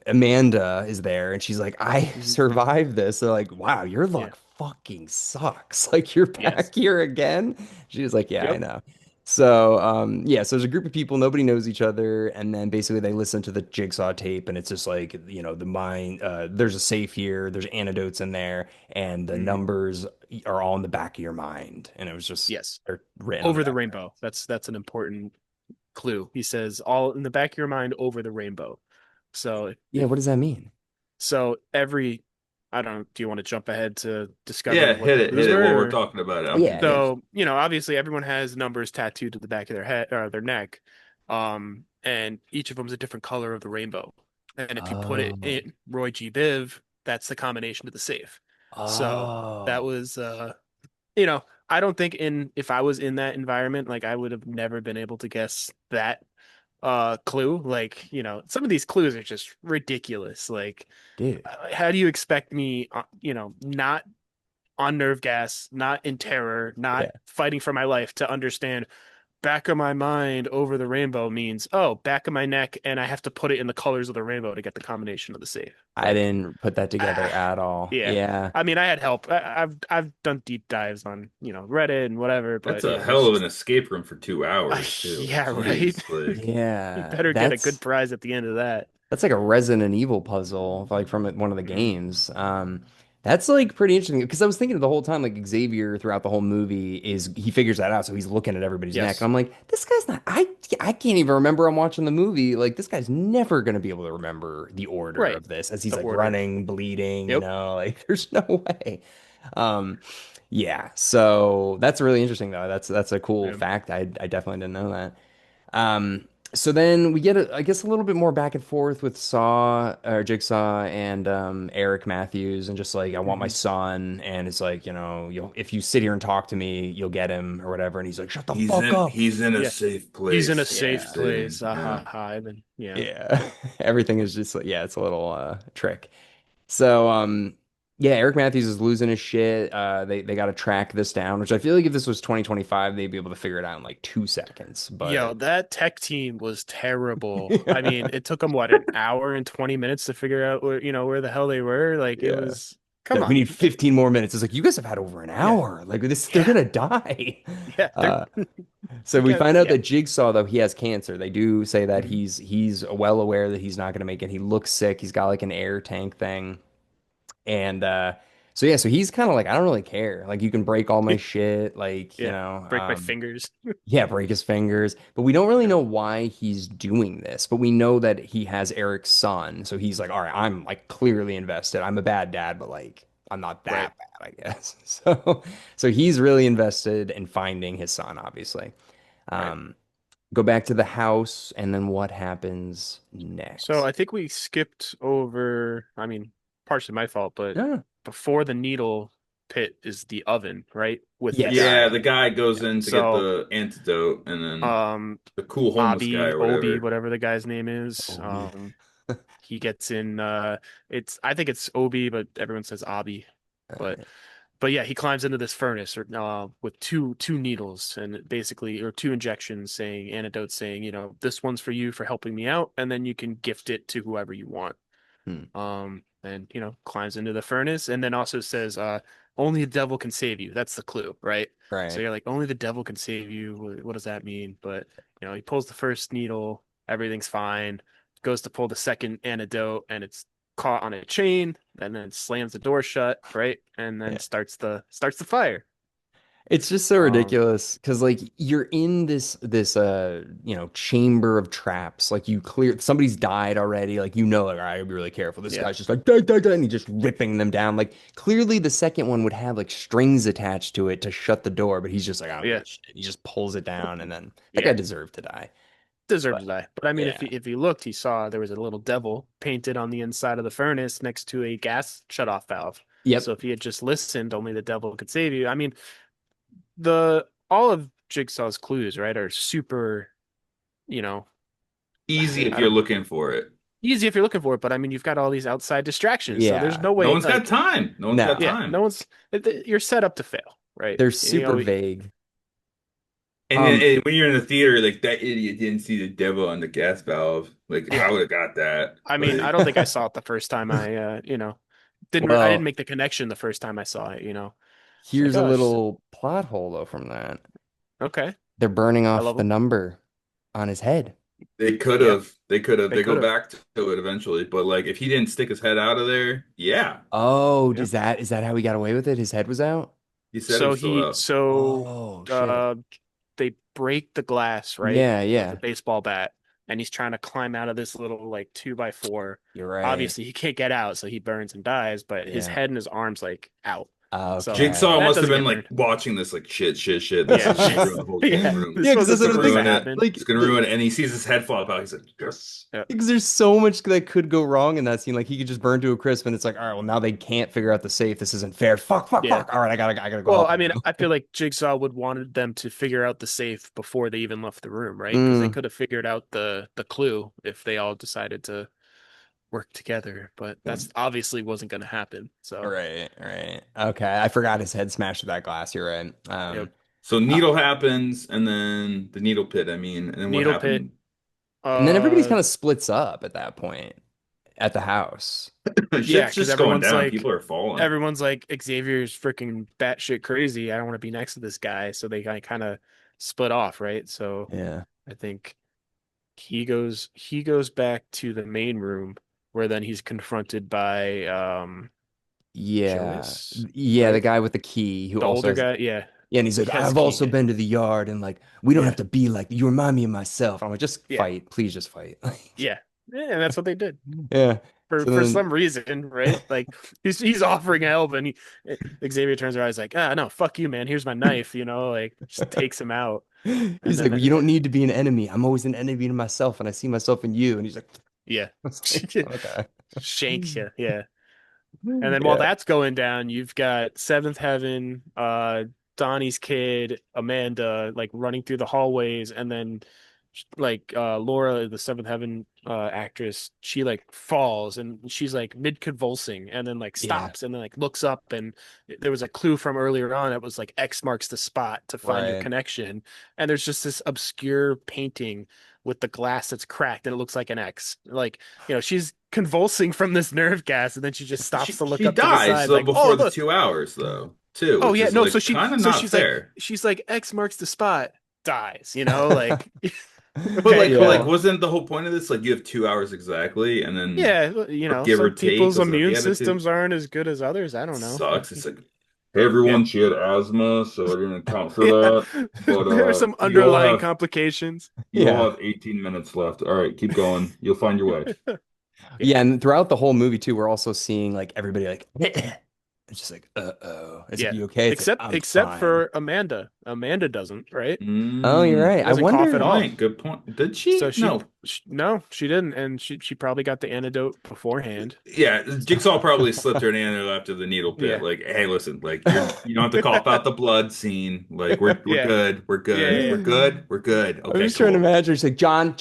Amanda is there, and she's like, I Hmm. survived this. They're like, wow, your Yeah. luck fucking sucks. Like, you're Yes. back here again. She was like, yeah, I Yep. know. So, yeah, so there's a group of people, nobody knows each other, and then basically they listen to the Jigsaw tape, and it's just like, the mind, there's a safe here, there's antidotes in there, and the Hmm. numbers are all in the back of your mind. And it was just, Yes. they're written on the Over the back. rainbow. That's an important clue. He says all in the back of your mind over the rainbow. So Yeah, what does that mean? every I don't know, do you want to jump ahead to Yeah, discovering what the hit clues it while we're were? Or talking about it. I'm Yeah, yeah. confused. so, obviously everyone has numbers tattooed to the back of their head or their neck. And each of them is a different color of the rainbow. And if you put it Oh, in Roy G. Biv, that's the combination to the safe. So that oh, was you know, I don't think in if I was in that environment, like I would have never been able to guess that clue. Like, some of these clues are just ridiculous. Like, dude. how do you expect me, not on nerve gas, not in terror, not Yeah. fighting for my life to understand back of my mind over the rainbow means, oh, back of my neck, and I have to put it in the colors of the rainbow to get the combination of the safe. I Like, didn't put that together ah, at all. yeah. Yeah. I mean, I had help. I've done deep dives on, Reddit and whatever, That's but a it's hell of an just, escape room for 2 hours too. yeah, right. Jeez, like You Yeah. better get a good prize at the end of that. That's like a Resident Evil puzzle, like from one of the Mhm. games. That's like pretty interesting because I was thinking the whole time, like Xavier throughout the whole movie he figures that out, so he's looking at everybody's neck, and Yes. I'm like, this guy's not. I can't even remember. I'm watching the movie. Like this guy's never gonna be able to remember the order Right. of this as he's The like order. running, bleeding. Yep. Like there's no way. Um, yeah. So that's really interesting though. That's a cool Yeah. fact. I definitely didn't know that. So then we get, I guess, a little bit more back and forth with Jigsaw and Eric Matthews, and just like, I want my Hmm. son, and it's like, if you sit here and talk to me, you'll get him or whatever. And he's like, shut the fuck up. he's in a Yeah. safe He's in a place. Keep safe Yeah, place. saying, Ah, ha, yeah. ha. Yeah. yeah. Everything is just like, yeah, it's a little trick. So, yeah, Eric Matthews is losing his shit. They got to track this down, which I feel like if this was 2025, they'd be able to figure it out in like 2 seconds. But Yo, that tech team was terrible. I mean, yeah, it took them what, an hour and 20 minutes to figure out where the hell they were. Like it yeah. was, They're come like, we on. need 15 more minutes. It's like, you guys have had over an Yeah. hour. Like this, they're Yeah. gonna die. Yeah. They're Uh, so they we got find out yeah. that Jigsaw, though, he has cancer. They do say that Mhm. he's well aware that he's not gonna make it. He looks sick. He's got like an air tank thing. And so yeah, so he's kind of like, I don't really care. Like you can break all my shit, like, Yeah. Break my fingers. yeah, break his fingers. But we don't really Yeah. know why he's doing this. But we know that he has Eric's son. So he's like, all right, I'm like clearly invested. I'm a bad dad, but like I'm not Right. that bad, I guess. So he's really invested in finding his son, obviously. Right. Um, go back to the house, and then what happens So next? I think we skipped over, I mean, partially my fault, but Yeah. before the needle pit is the oven, right? With the Yes. Yeah, guy. the guy goes Yeah. in to get So, the antidote, and then um, the cool homeless guy Abi, or Obi, whatever. whatever the guy's name is. Oh, He gets in. I think it's Obi, but everyone says Abi. But yeah, he climbs into this furnace with two needles and basically or two injections saying antidotes saying, this one's for you for helping me out, and then you can gift it to whoever you want. Hmm. And climbs into the furnace and then also says, only the devil can save you. That's the clue, right? So Right. you're like, only the devil can save you. What does that mean? But he pulls the first needle, everything's fine, goes to pull the second antidote, and it's caught on a chain, and then slams the door shut, right? And then Yeah. starts the fire. It's just so Um, ridiculous because like you're in this chamber of traps. Like somebody's died already. Like like, all right, gotta be really careful. This yeah, guy's just like da, da, da, and he's just ripping them down. Like clearly the second one would have like strings attached to it to shut the door, but he's just like, I don't give yeah, a shit. He just pulls it down and then that guy yeah. deserved to die. Deserved But to die. But I mean, if yeah. he looked, he saw there was a little devil painted on the inside of the furnace next to a gas shutoff valve. So Yep. if he had just listened, only the devil could save you. I mean, the all of Jigsaw's clues, right, are super, you know, Easy if I you're don't looking for it. easy if you're looking for it, but I mean, you've got all these outside distractions, so there's Yeah. no No way, one's got like, time. No one's got No. yeah, time. no one's you're set up to fail, right? They're super vague. And then Um, and when you're in the theater, like that idiot didn't see the devil on the gas valve. Like I Yeah. would have got that. I mean, I Like don't think I saw it the first time I didn't well, make the. The first time I saw it. It's like, here's a oh, it's just, little plot hole though from that. okay. They're burning I off love the them. number on his head. they could Yeah, have. They could have. they They could go have. back to it eventually. But like if he didn't stick his head out of there, yeah. Oh, Yeah. is that how he got away with it? His head was out? He said it So was still he out. so Oh, shit. uh they break the glass, right, Yeah, with a yeah. baseball bat, and he's trying to climb out of this little like 2x4. You're right. Obviously, he can't get out, so he burns and dies, but his Yeah. head and his arms like out. So Jigsaw Okay. that must have doesn't been get like burned. watching this like shit. This Yeah. is gonna ruin the whole game Yeah. room. This Yeah, because wasn't that's It's gonna another supposed thing. to ruin it. happen. Like, It's gonna ruin it. And he sees his head fall out. He's like, yes. Yeah. because there's so much that could go wrong in that scene. Like he could just burn to a crisp, and it's like, all right, well now they can't figure out the safe. This isn't fair. Fuck, fuck, Yeah. fuck. All right, I gotta go Well, help I him mean, now. I feel like Jigsaw would wanted them to figure out the safe before they even left the room, right? Because they Mm, could have figured out the clue if they all decided to work together, but that's obviously wasn't going to happen. So, right. Okay, I forgot his head smashed with that glass. You're right. yep. So Uh, needle happens, and then the needle pit. I mean, and then what Needle pit. happened? and then everybody's Uh, kind of splits up at that point at the house. yeah, Shit's because just going down. People are falling. Everyone's like, Xavier's freaking batshit crazy. I don't want to be next to this guy. So they kind of split off, right? So Yeah. I think he goes back to the main room where then he's confronted by Yeah. Jonas, Yeah, the right? guy with the key who The also older has, guy, yeah. yeah, and he's He like, has a I've key, also yeah. been to the yard and like we don't Yeah. have to be like you remind me of myself. I'm like, just Yeah. fight. Please just fight. Yeah. Yeah, and that's what they did. Yeah. For So for then some reason, right? Like he's offering help and Xavier turns around, he's like, no, fuck you, man. Here's my knife, like just takes him out. And he's like, then well, you don't need to be an enemy. I'm always an enemy to myself and I see myself in you. And he's like, yeah. it's like, okay. Shanks you. Yeah. And then while Yeah. that's going down, you've got Seventh Heaven, Donnie's kid, Amanda, like running through the hallways, and then like Laura, the Seventh Heaven actress, she like falls and she's like mid convulsing and then like Yeah. stops and then like looks up and there was a clue from earlier on. It was like X marks the spot to find your Right. connection. And there's just this obscure painting with the glass that's cracked and it looks like an X. Like, she's convulsing from this nerve gas and then she just She stops to look she up to the dies side though like, oh before the look. 2 hours though too, Oh which yeah, is no, so like kind of not she's like fair. X marks the spot, dies, like But okay, like, Yeah. cool. wasn't the whole point of this like you have 2 hours exactly, and then Yeah, or give or some take people's was that the immune attitude? systems aren't as good as others. I don't know. Sucks. It's like, hey Yeah. everyone, she had asthma, so I didn't account for Yeah. that. But There are some you all underlying have complications. 18 minutes left. All right, keep going. You'll find your way. Yeah. Yeah, and throughout the whole movie too, we're also seeing like everybody like It's just like, uh-oh. It's like, Yeah. you okay? It's like, I'm Except fine. for Amanda. Amanda doesn't, right? Oh, you're Mm, right. She I doesn't cough good at wonder. all. point. Good point. Did So she? No. no, she didn't, and she probably got the antidote beforehand. Yeah, Jigsaw probably slipped her an antidote after the needle pit. Yeah. Like, hey, listen, like you don't have to cough out the blood scene. Like, we're Yeah. good. We're Yeah, good. yeah, We're good. We're good. I'm Okay, just trying to cool. imagine. She's like, John,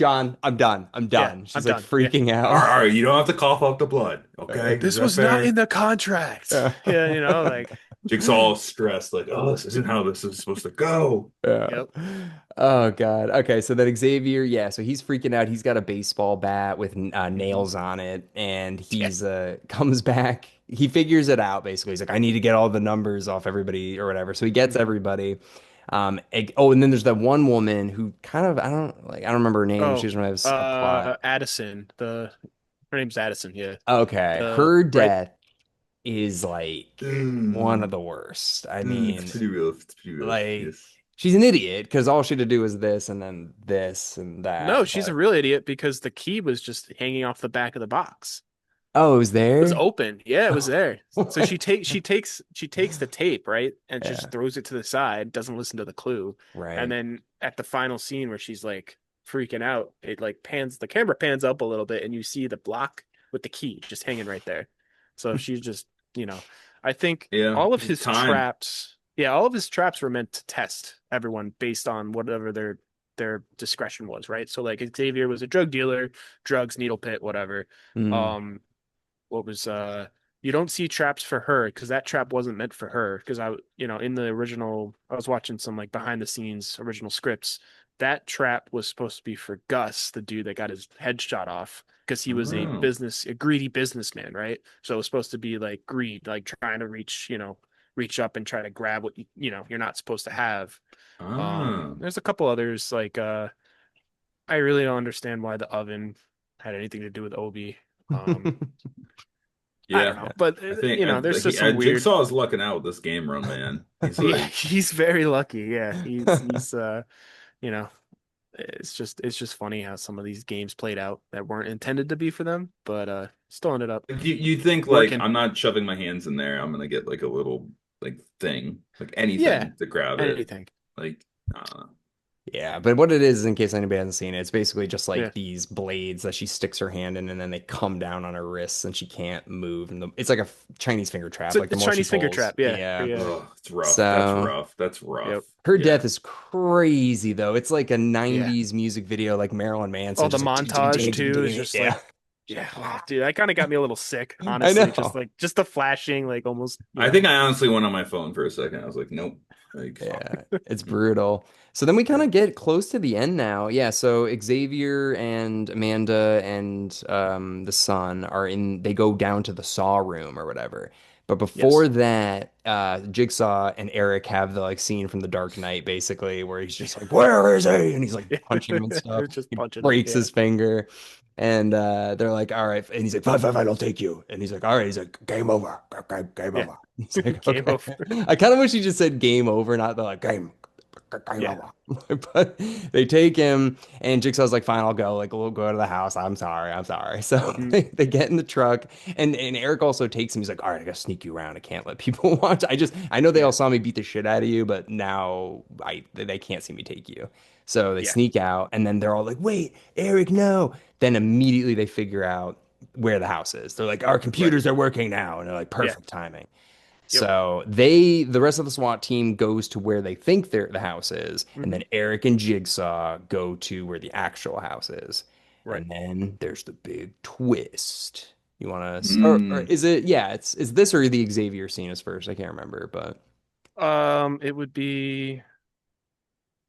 I'm done. I'm yeah. done. I'm She's like done. Yeah. freaking All out. right, all right, you don't have to cough out the blood. Okay, is This that was not in fair? the contract. Yeah. Yeah, like Jigsaw stressed, like, oh, this isn't how this is supposed to go. Yeah. yep. Oh God. Okay, so then Xavier, yeah, so he's freaking out. He's got a baseball bat with Mhm. nails on it, and Yeah. he's comes back. He figures it out basically. He's like, I need to get all the numbers off everybody or whatever. So he gets Mhm. everybody. Oh, and then there's that one woman who kind of I don't remember her name. She Oh, doesn't have a plot. Addison. Her name's Addison, yeah. Okay, The her right. death is like one of Mm, the worst. I it's mean, pretty real. It's pretty real. like Yes. she's an idiot because all she had to do was this and then this and No, that. she's a But real idiot because the key was just hanging off the back of the box. oh, it was It was there? open. Yeah, it was there. So she takes the tape, right? And she Yeah, just throws it to the side, doesn't listen to the clue. And right. then at the final scene where she's like freaking out, it like the camera pans up a little bit and you see the block with the key just hanging right there. So she's just, I think Yeah, all of it's his time. traps, yeah, all of his traps were meant to test everyone based on whatever their discretion was, right? So like Xavier was a drug dealer, drugs, needle pit, whatever. Mm. Um, what was you don't see traps for her because that trap wasn't meant for her because in the original I was watching some like behind the scenes original scripts. That trap was supposed to be for Gus, the dude that got his head shot off because he was Oh, a greedy businessman, right? So it was supposed to be like greed, like trying to reach up and try to grab what you're not supposed to have. ah. There's a couple others like I really don't understand why the oven had anything to do with Obi. Um, I don't Yeah, know, but I think there's just he, some weird. Jigsaw is lucking out with this game run, man. He's Yeah, like, he's very lucky. Yeah, he's you know, it's just funny how some of these games played out that weren't intended to be for them, but still ended up you think like working. I'm not shoving my hands in there. I'm gonna get like a little like thing, like Yeah, anything to grab it. anything. Like, I don't know. Yeah, but what it is, in case anybody hasn't seen it, it's basically just Yeah, like these blades that she sticks her hand in, and then they come down on her wrists, and she can't move. And it's like a Chinese finger trap. Like the it's more she Chinese finger pulls, trap. Yeah, yeah. yeah. Oh, it's rough. That's So rough. That's rough. Yep. her Yeah. death is crazy, though. It's like a Yeah. '90s music video, like Marilyn Oh, Manson, the just like montage too is just yeah. like, yeah, oh, dude, that kind of got me a little sick, I honestly. Just know. like just the flashing, like almost, I think I honestly went on my phone for a second. I was like, nope. Like, Yeah, it's brutal. So then we kind yeah. of get close to the end now. Yeah, so Xavier and Amanda and the son are they go down to the saw room or whatever. But before Yes. that, Jigsaw and Eric have the like scene from The Dark Knight, basically, where he's just like, "Where is he?" And he's like punching him and stuff. It's just He punching him. breaks Yeah. his finger. And they're like, all right. And he's like, fine, fine, fine, I'll take you. And he's like, all right. He's like, game over. Game Yeah. over. He's like, Game okay. over. I kind of wish he just said game over, not the like game Yeah. over. But they take him, and Jigsaw's like, fine, I'll go. Like, we'll go to the house. I'm sorry. I'm sorry. So Mm, they get in the truck, and Eric also takes him. He's like, all right, I gotta sneak you around. I can't let people watch. I know they yeah. all saw me beat the shit out of you, but now they can't see me take you. So they Yeah. sneak out, and then they're all like, wait, Eric, no. Then immediately they figure out where the house is. They're like, our Right. computers are working now. And they're like, Yeah. perfect timing. Yep. So the rest of the SWAT team goes to where they think the house is, and Hmm. then Eric and Jigsaw go to where the actual house is. Right. And then there's the big twist. You want to, or Mm. is it, yeah, is this or the Xavier scene is first? I can't remember, but It would be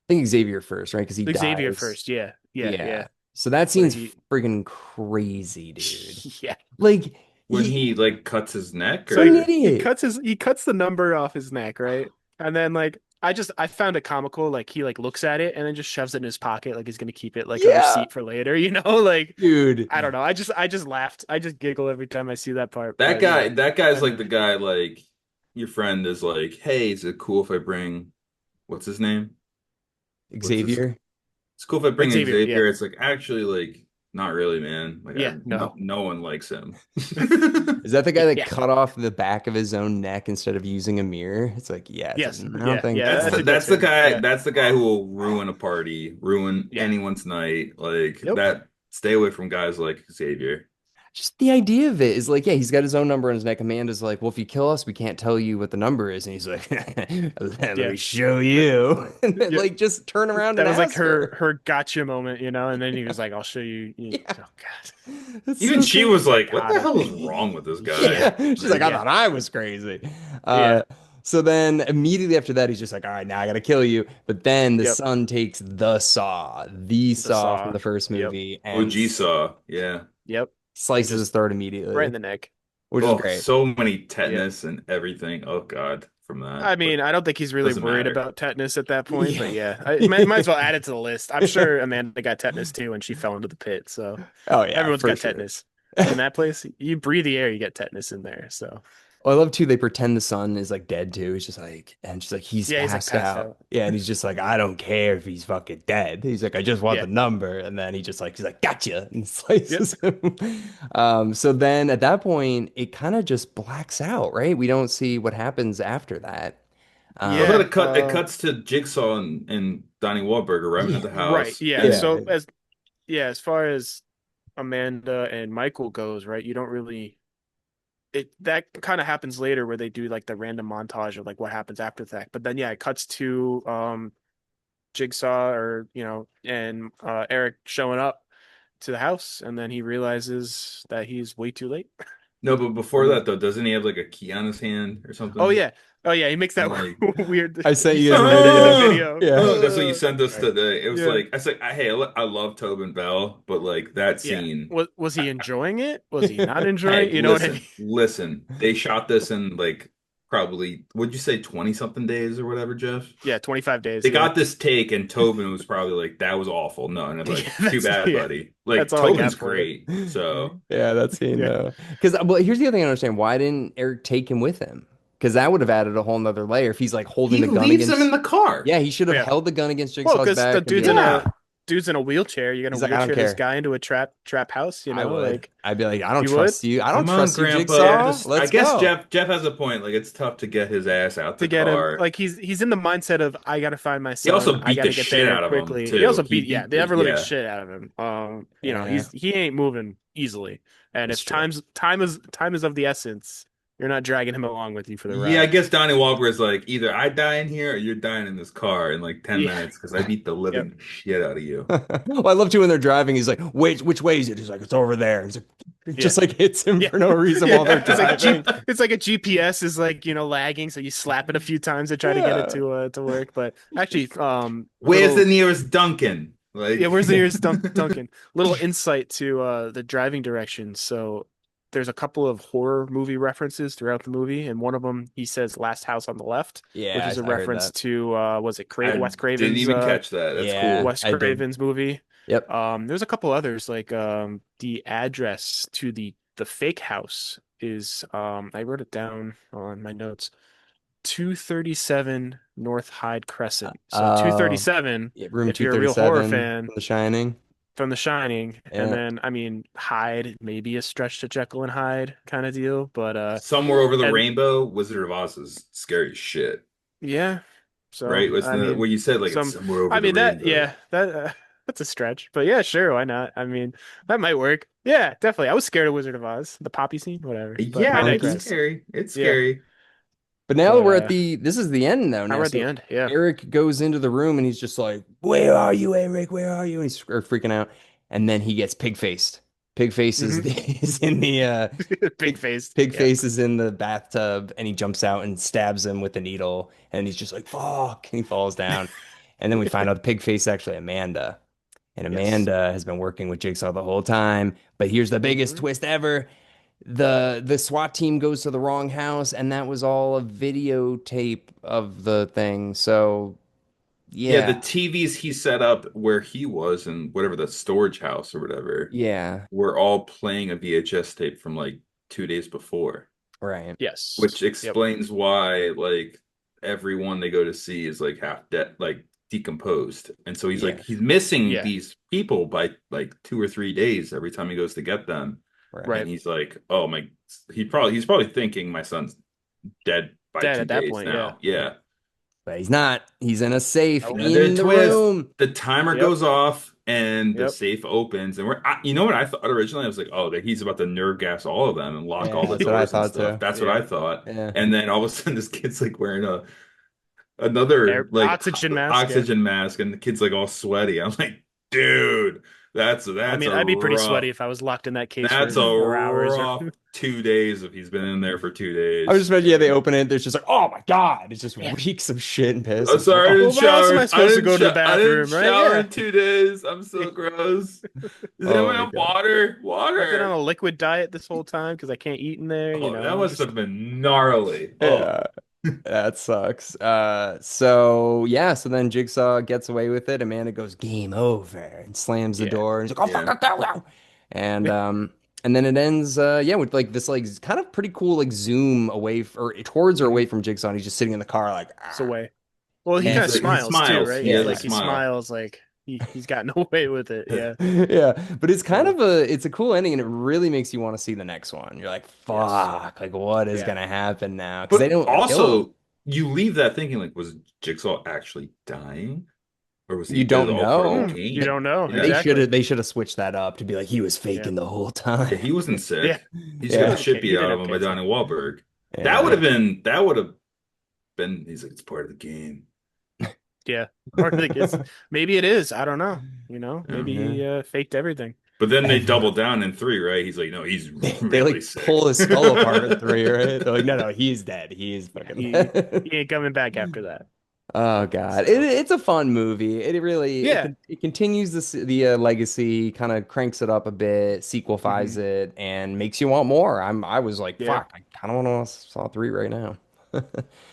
I think Xavier first, right? Because he Xavier dies. first. Yeah. Yeah. Yeah. Yeah. So that Where scene's he, freaking crazy, dude. yeah. Like, When he like cuts his neck what an So or idiot. he cuts the number off his neck, right? And then like I found it comical, like he like looks at it and then just shoves it in his pocket, like he's gonna keep it like a Yeah, receipt for later, like dude. I don't know. I just laughed. I just giggle every time I see that part. that But guy, that guy's and like the then guy like your friend is like, hey, is it cool if I bring what's his name? What's this? Xavier. It's cool if I bring Xavier, yeah. Xavier. It's like actually like Not really, man. Like Yeah, no, no. no one likes him. Is that the guy that Yeah. cut off the back of his own neck instead of using a mirror? It's like, yeah, Yes. I don't Yeah. think Yeah. I think that's That's the him. guy. Yeah. That's the guy who will ruin a party, ruin Yeah. anyone's night. Like Yep. that. Stay away from guys like Xavier. just the idea of it is like, yeah, he's got his own number on his neck. Amanda's like, well, if you kill us, we can't tell you what the number is. And he's like, let Yeah. me show you. And then, Yeah. like, just turn around That and was like ask her. her gotcha moment, you know, and then he was like, "I'll show you." Yeah, Oh God, that's Even so she crazy. was like, "What the God, hell is wrong with this guy?" yeah, Yeah, she's like, Like, I yeah, thought I was crazy. Uh, yeah, so then immediately after that, he's just like, all right, now I gotta kill you. But then the yep. son takes the The saw from saw, the first yep, movie, and OG saw, yeah. yep, and slices his just throat right in immediately, the neck. which is Oh, great. so many Yep. tetanus and everything. Oh God, from that. I But mean, I don't think he's really doesn't worried matter. about tetanus at that point, but Yeah. yeah, I might as well add it to the list. I'm sure Amanda got tetanus too when she fell into the pit, so Oh yeah, everyone's for got sure. tetanus in that place. You breathe the air, you get tetanus in there. So Oh, I love too. They pretend the son is like dead too. He's just like, and she's like, he's yeah, he's like passed passed out. out. Yeah, and he's just like, I don't care if he's fucking dead. He's like, I just want Yeah, the number. And then he just like, he's like, gotcha, and yep, slices him. So then at that point, it kind of just blacks out, right? We don't see what happens after that. Well, then yeah. it cuts to Jigsaw and Donnie Wahlberg arriving Yeah, at the Right, house, yeah. and yeah, So as far as Amanda and Michael goes, right? You don't really it that kind of happens later where they do like the random montage of like what happens after that. But then yeah, it cuts to Jigsaw or and Eric showing up to the house and then he realizes that he's way too late. no, but before And that though, doesn't he have like a key on his hand or oh something? yeah. Oh yeah, he makes And that like, weird I sent he you guys says a that in the video. video. Yeah. that's what you sent us Sorry. today. It was Yeah. like I said, hey, I love Tobin Bell, but like that Yeah. scene. Was he enjoying it? Was he not enjoying Hey, it? You know what I mean? listen. They shot this in like probably, would you say 20 something days or whatever, Jeff? Yeah, 25 days. They Yeah. got this take, and Tobin was probably like, "That was awful." No, and I'm like, Yeah, "Too bad, yeah. buddy." That's Like all I Tobin's got for you. great, so Yeah, that scene Yeah. though. Because well, here's the other thing I don't understand. Why didn't Eric take him with him? Because that would have added a whole nother layer. If he's like holding he the gun leaves him in against, the car. yeah, he should have Yeah. held the gun against Well, Jigsaw's because the back and be dude's like, in a wheelchair. You're gonna he's like, I don't wheelchair this care. guy into a trap house, I would. like I'd be like, I don't you would trust you. I don't Come on, trust you, Grandpa. yeah, Jigsaw. Just I Let's guess go. Jeff has a point. Like it's tough to get his ass out to the get him car. like he's in the mindset of I gotta find my He son. also I beat the gotta get shit there out of him quickly. He too. also He beat yeah, beat they the ever living yeah. shit out of him. Yeah, He ain't moving easily, and that's if true. time is of the essence, you're not dragging him along with you for the Yeah, I ride. guess Donnie Wahlberg is like either I die in here or you're dying in this car in like 10 Yeah, minutes because I beat the yep, living shit out of you. Well, I love too when they're driving. He's like, wait, which way is it? He's like, it's over there. He's like, it yeah. just like hits him Yeah. for no reason Yeah. while they're It's like driving. it's like a GPS is like, lagging, so you slap it a few times to try to get it Yeah. to work. But actually, Where's the little nearest Dunkin'? yeah, Like where's the nearest Duncan? Little insight to the driving directions. So there's a couple of horror movie references throughout the movie, and one of them he says "Last House on the Left," which Yeah, is a I heard reference that. to was it I Wes didn't Craven's even catch that. That's Yeah, cool. Wes I did. Craven's movie. Yep. There's a couple others like the address to the fake house is I wrote it down on my notes. 237 North Hyde Crescent. So Uh, 237, yeah, room if you're a real horror 237 fan from The Shining. from The Shining, and Yeah. then I mean Hyde maybe a stretch to Jekyll and Hyde kind of deal, but Somewhere over the and rainbow, Wizard of Oz is scary as shit, yeah. So right? Wasn't I that mean what you said? Like it's some somewhere over I the mean that rainbow. yeah, that that's a stretch. But yeah, sure, why not? I mean, that might work. Yeah, definitely. I was scared of Wizard of Oz, the poppy scene, whatever. But I Yeah, it's Monkey. digress. scary. It's Yeah. scary. But now that But we're at this is the end though now now. we're at the So end. Yeah. Eric goes into the room and he's just like, "Where are you, Eric? Where are you?" And he's freaking out. And then he gets pig faced. Pig face is, Hmm. is in the Big face. pig Yeah. face is in the bathtub and he jumps out and stabs him with a needle and he's just like, "Fuck!" And he falls down. And then we find out pig face is actually Amanda. And Yes. Amanda has been working with Jigsaw the whole time. But here's the biggest Hmm. twist ever. The SWAT team goes to the wrong house, and that was all a videotape of the thing. So Yeah, the yeah, TVs he set up where he was and whatever the storage house or whatever yeah, were all playing a VHS tape from like 2 days before, right. Yes. which Yep. explains why like everyone they go to see is like half dead, like decomposed, and so he's Yeah. like he's missing Yeah. these people by like 2 or 3 days every time he goes to get them. Right. And he's like, oh my, he's probably thinking my son's dead by Dead two at that days point, now. Yeah. But he's not. He's in a safe Oh. And then in the twist, room. the timer Yep. goes off and the Yep. safe opens. And you know what I thought originally? I was like, oh, that he's about to nerve gas all of them and lock Yeah, all the that's what I doors and thought stuff. too. That's what Yeah. I thought. Yeah. And then all of a sudden, this kid's like wearing another like Oxygen mask. oxygen mask, and the kid's like all sweaty. I'm like, dude, that's I mean, a I'd be pretty sweaty rough. if I was locked in that case That's for a 4 hours. rough 2 days if he's been in there for 2 days. I was just imagining, yeah, they open it. There's just like, oh my God. It just reeks of shit and piss. I'm It's like, sorry, I oh, didn't well, where else shower. am I supposed to go to the I didn't bathroom, right? shower Yeah. in 2 days. I'm so gross. Does Oh anyone my have God. water? I've been on Water. a liquid diet this whole time because I can't eat in there. You Oh, know, that must have been gnarly. Oh, Yeah. That sucks. So yeah, so then Jigsaw gets away with it. Amanda goes, game over, and slams the Yeah. door. And he's like, oh, yeah. fuck, go, go. And then it ends, yeah, with like this like kind of pretty cool like zoom away or towards or away from Jigsaw. And he's just sitting in the car like, it's away. Well, he Yeah, kind of it's like- he smiles too, smiles. right? He Yeah, has a like he smile. smiles like he's gotten away with it. Yeah. yeah, but it's kind of it's a cool ending, and it really makes you want to see the next one. You're like, fuck, like what is Yeah. gonna happen now? Because But they don't kill him. also, you leave that thinking like, was Jigsaw actually dying, or was he? You don't was it all part of know. the game? You don't know. Yeah. Exactly. They should have switched that up to be like he was faking the whole time. Yeah, he wasn't sick. Yeah. He just Yeah. got the shit He beat didn't out of have him by cancer. Donnie Wahlberg. Yeah. That would have been. He's like, it's part of the game. Yeah. Or like maybe it is. I don't know. You know, maybe he faked everything. But then they double down in 3, right? He's like, no, he's They really like sick. pull his skull apart at 3, right? They're like, no, he's dead. He's fucking He dead. ain't coming back after that. Oh God, So- it's a fun movie. It really Yeah. it continues the legacy, kind of cranks it up a bit, sequelifies it, and makes you want more. I was like, Yeah. fuck, I kind of want to Saw 3 right now. Kind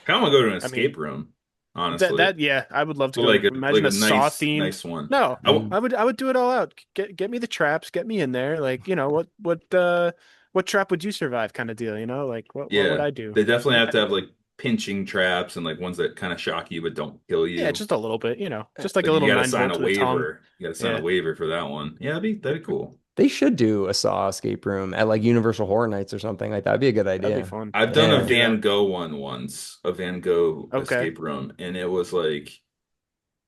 of want to go to an escape room, honestly. Yeah, I would love to So go. like a Imagine a Saw nice, theme. nice one. No, Mm. I would do it all out. Get me the traps, get me in there. Like, you know, what trap would you survive kind of deal, you know? Like what would I do? They definitely have to have like pinching traps and like ones that kind of shock you but don't kill you. Yeah, just a little bit, you know. Just like But a little you gotta 9 sign volt a to the tongue. waiver. You gotta sign Yeah. a waiver for that one. Yeah, that'd be cool. They should do a Saw escape room at like Universal Horror Nights or something like that. That'd be a good idea. That'd be fun. I've done Yeah. a Van Gogh one once, a Van Gogh Okay. escape room, and it was like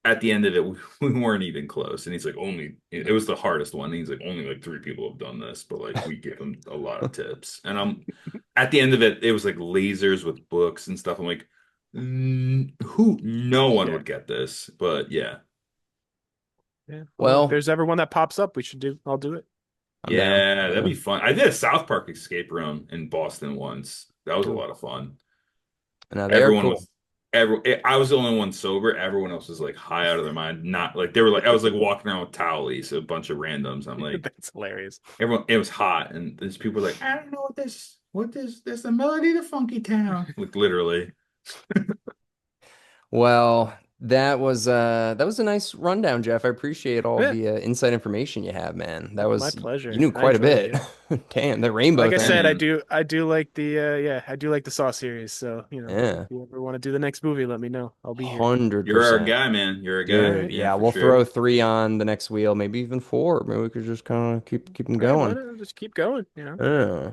at the end of it, we weren't even close. And he's like, it was the hardest one. He's like, only like 3 people have done this, but like we give him a lot of tips. And at the end of it, it was like lasers with books and stuff. I'm like, no one would get this, but yeah. Yeah. Well- if there's ever one that pops up, I'll do it. I'm down. Yeah, that'd be fun. I did a South Park escape room in Boston once. That was a lot of fun. No, they're Everyone cool. was I was the only one sober. Everyone else was like high out of their mind. Not like they were like I was like walking around with towelies, a bunch of randoms. I'm like, That's hilarious. everyone. It was hot, and there's people like, I don't know what this. There's the melody to Funky Town. Like literally. Well, that was a nice rundown, Jeff. I appreciate all Yeah. the inside information you have, man. That was My pleasure. You knew I quite a enjoyed bit. Damn, the rainbow Like I thing. said, I thing. do like I do like the Saw series. So, you know, Yeah. if you ever want to do the next movie, let me know. I'll be here. 100%. You're our guy, man. You're a guy. Dude, yeah, for we'll sure. throw 3 on the next wheel, maybe even 4. Maybe we could just kind of keep them Yeah, why going. not? Just keep going, you know. Yeah.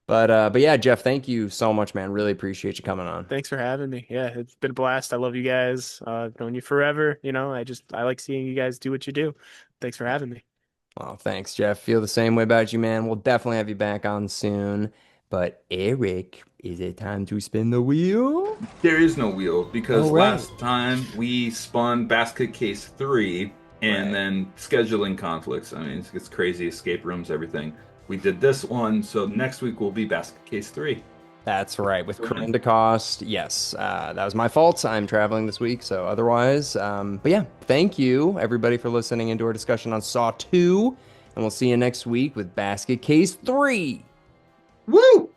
But yeah, Jeff, thank you so much, man. Really appreciate you coming on. Thanks for having me. Yeah, it's been a blast. I love you guys. I've known you forever. You know, I like seeing you guys do what you do. Thanks for having me. Well, thanks, Jeff. Feel the same way about you, man. We'll definitely have you back on soon. But Eric, is it time to spin the wheel? There is no wheel because Oh, right. last time we spun Basket Case 3 and Right. then scheduling conflicts. I mean, it's crazy, escape rooms, everything. We did this one, so next week will be Basket Case 3. That's right. With Okay. Corinne DeCoste. Yes, that was my fault. I'm traveling this week, so otherwise. But yeah, thank you, everybody, for listening into our discussion on Saw 2. And we'll see you next week with Basket Case 3. Woo!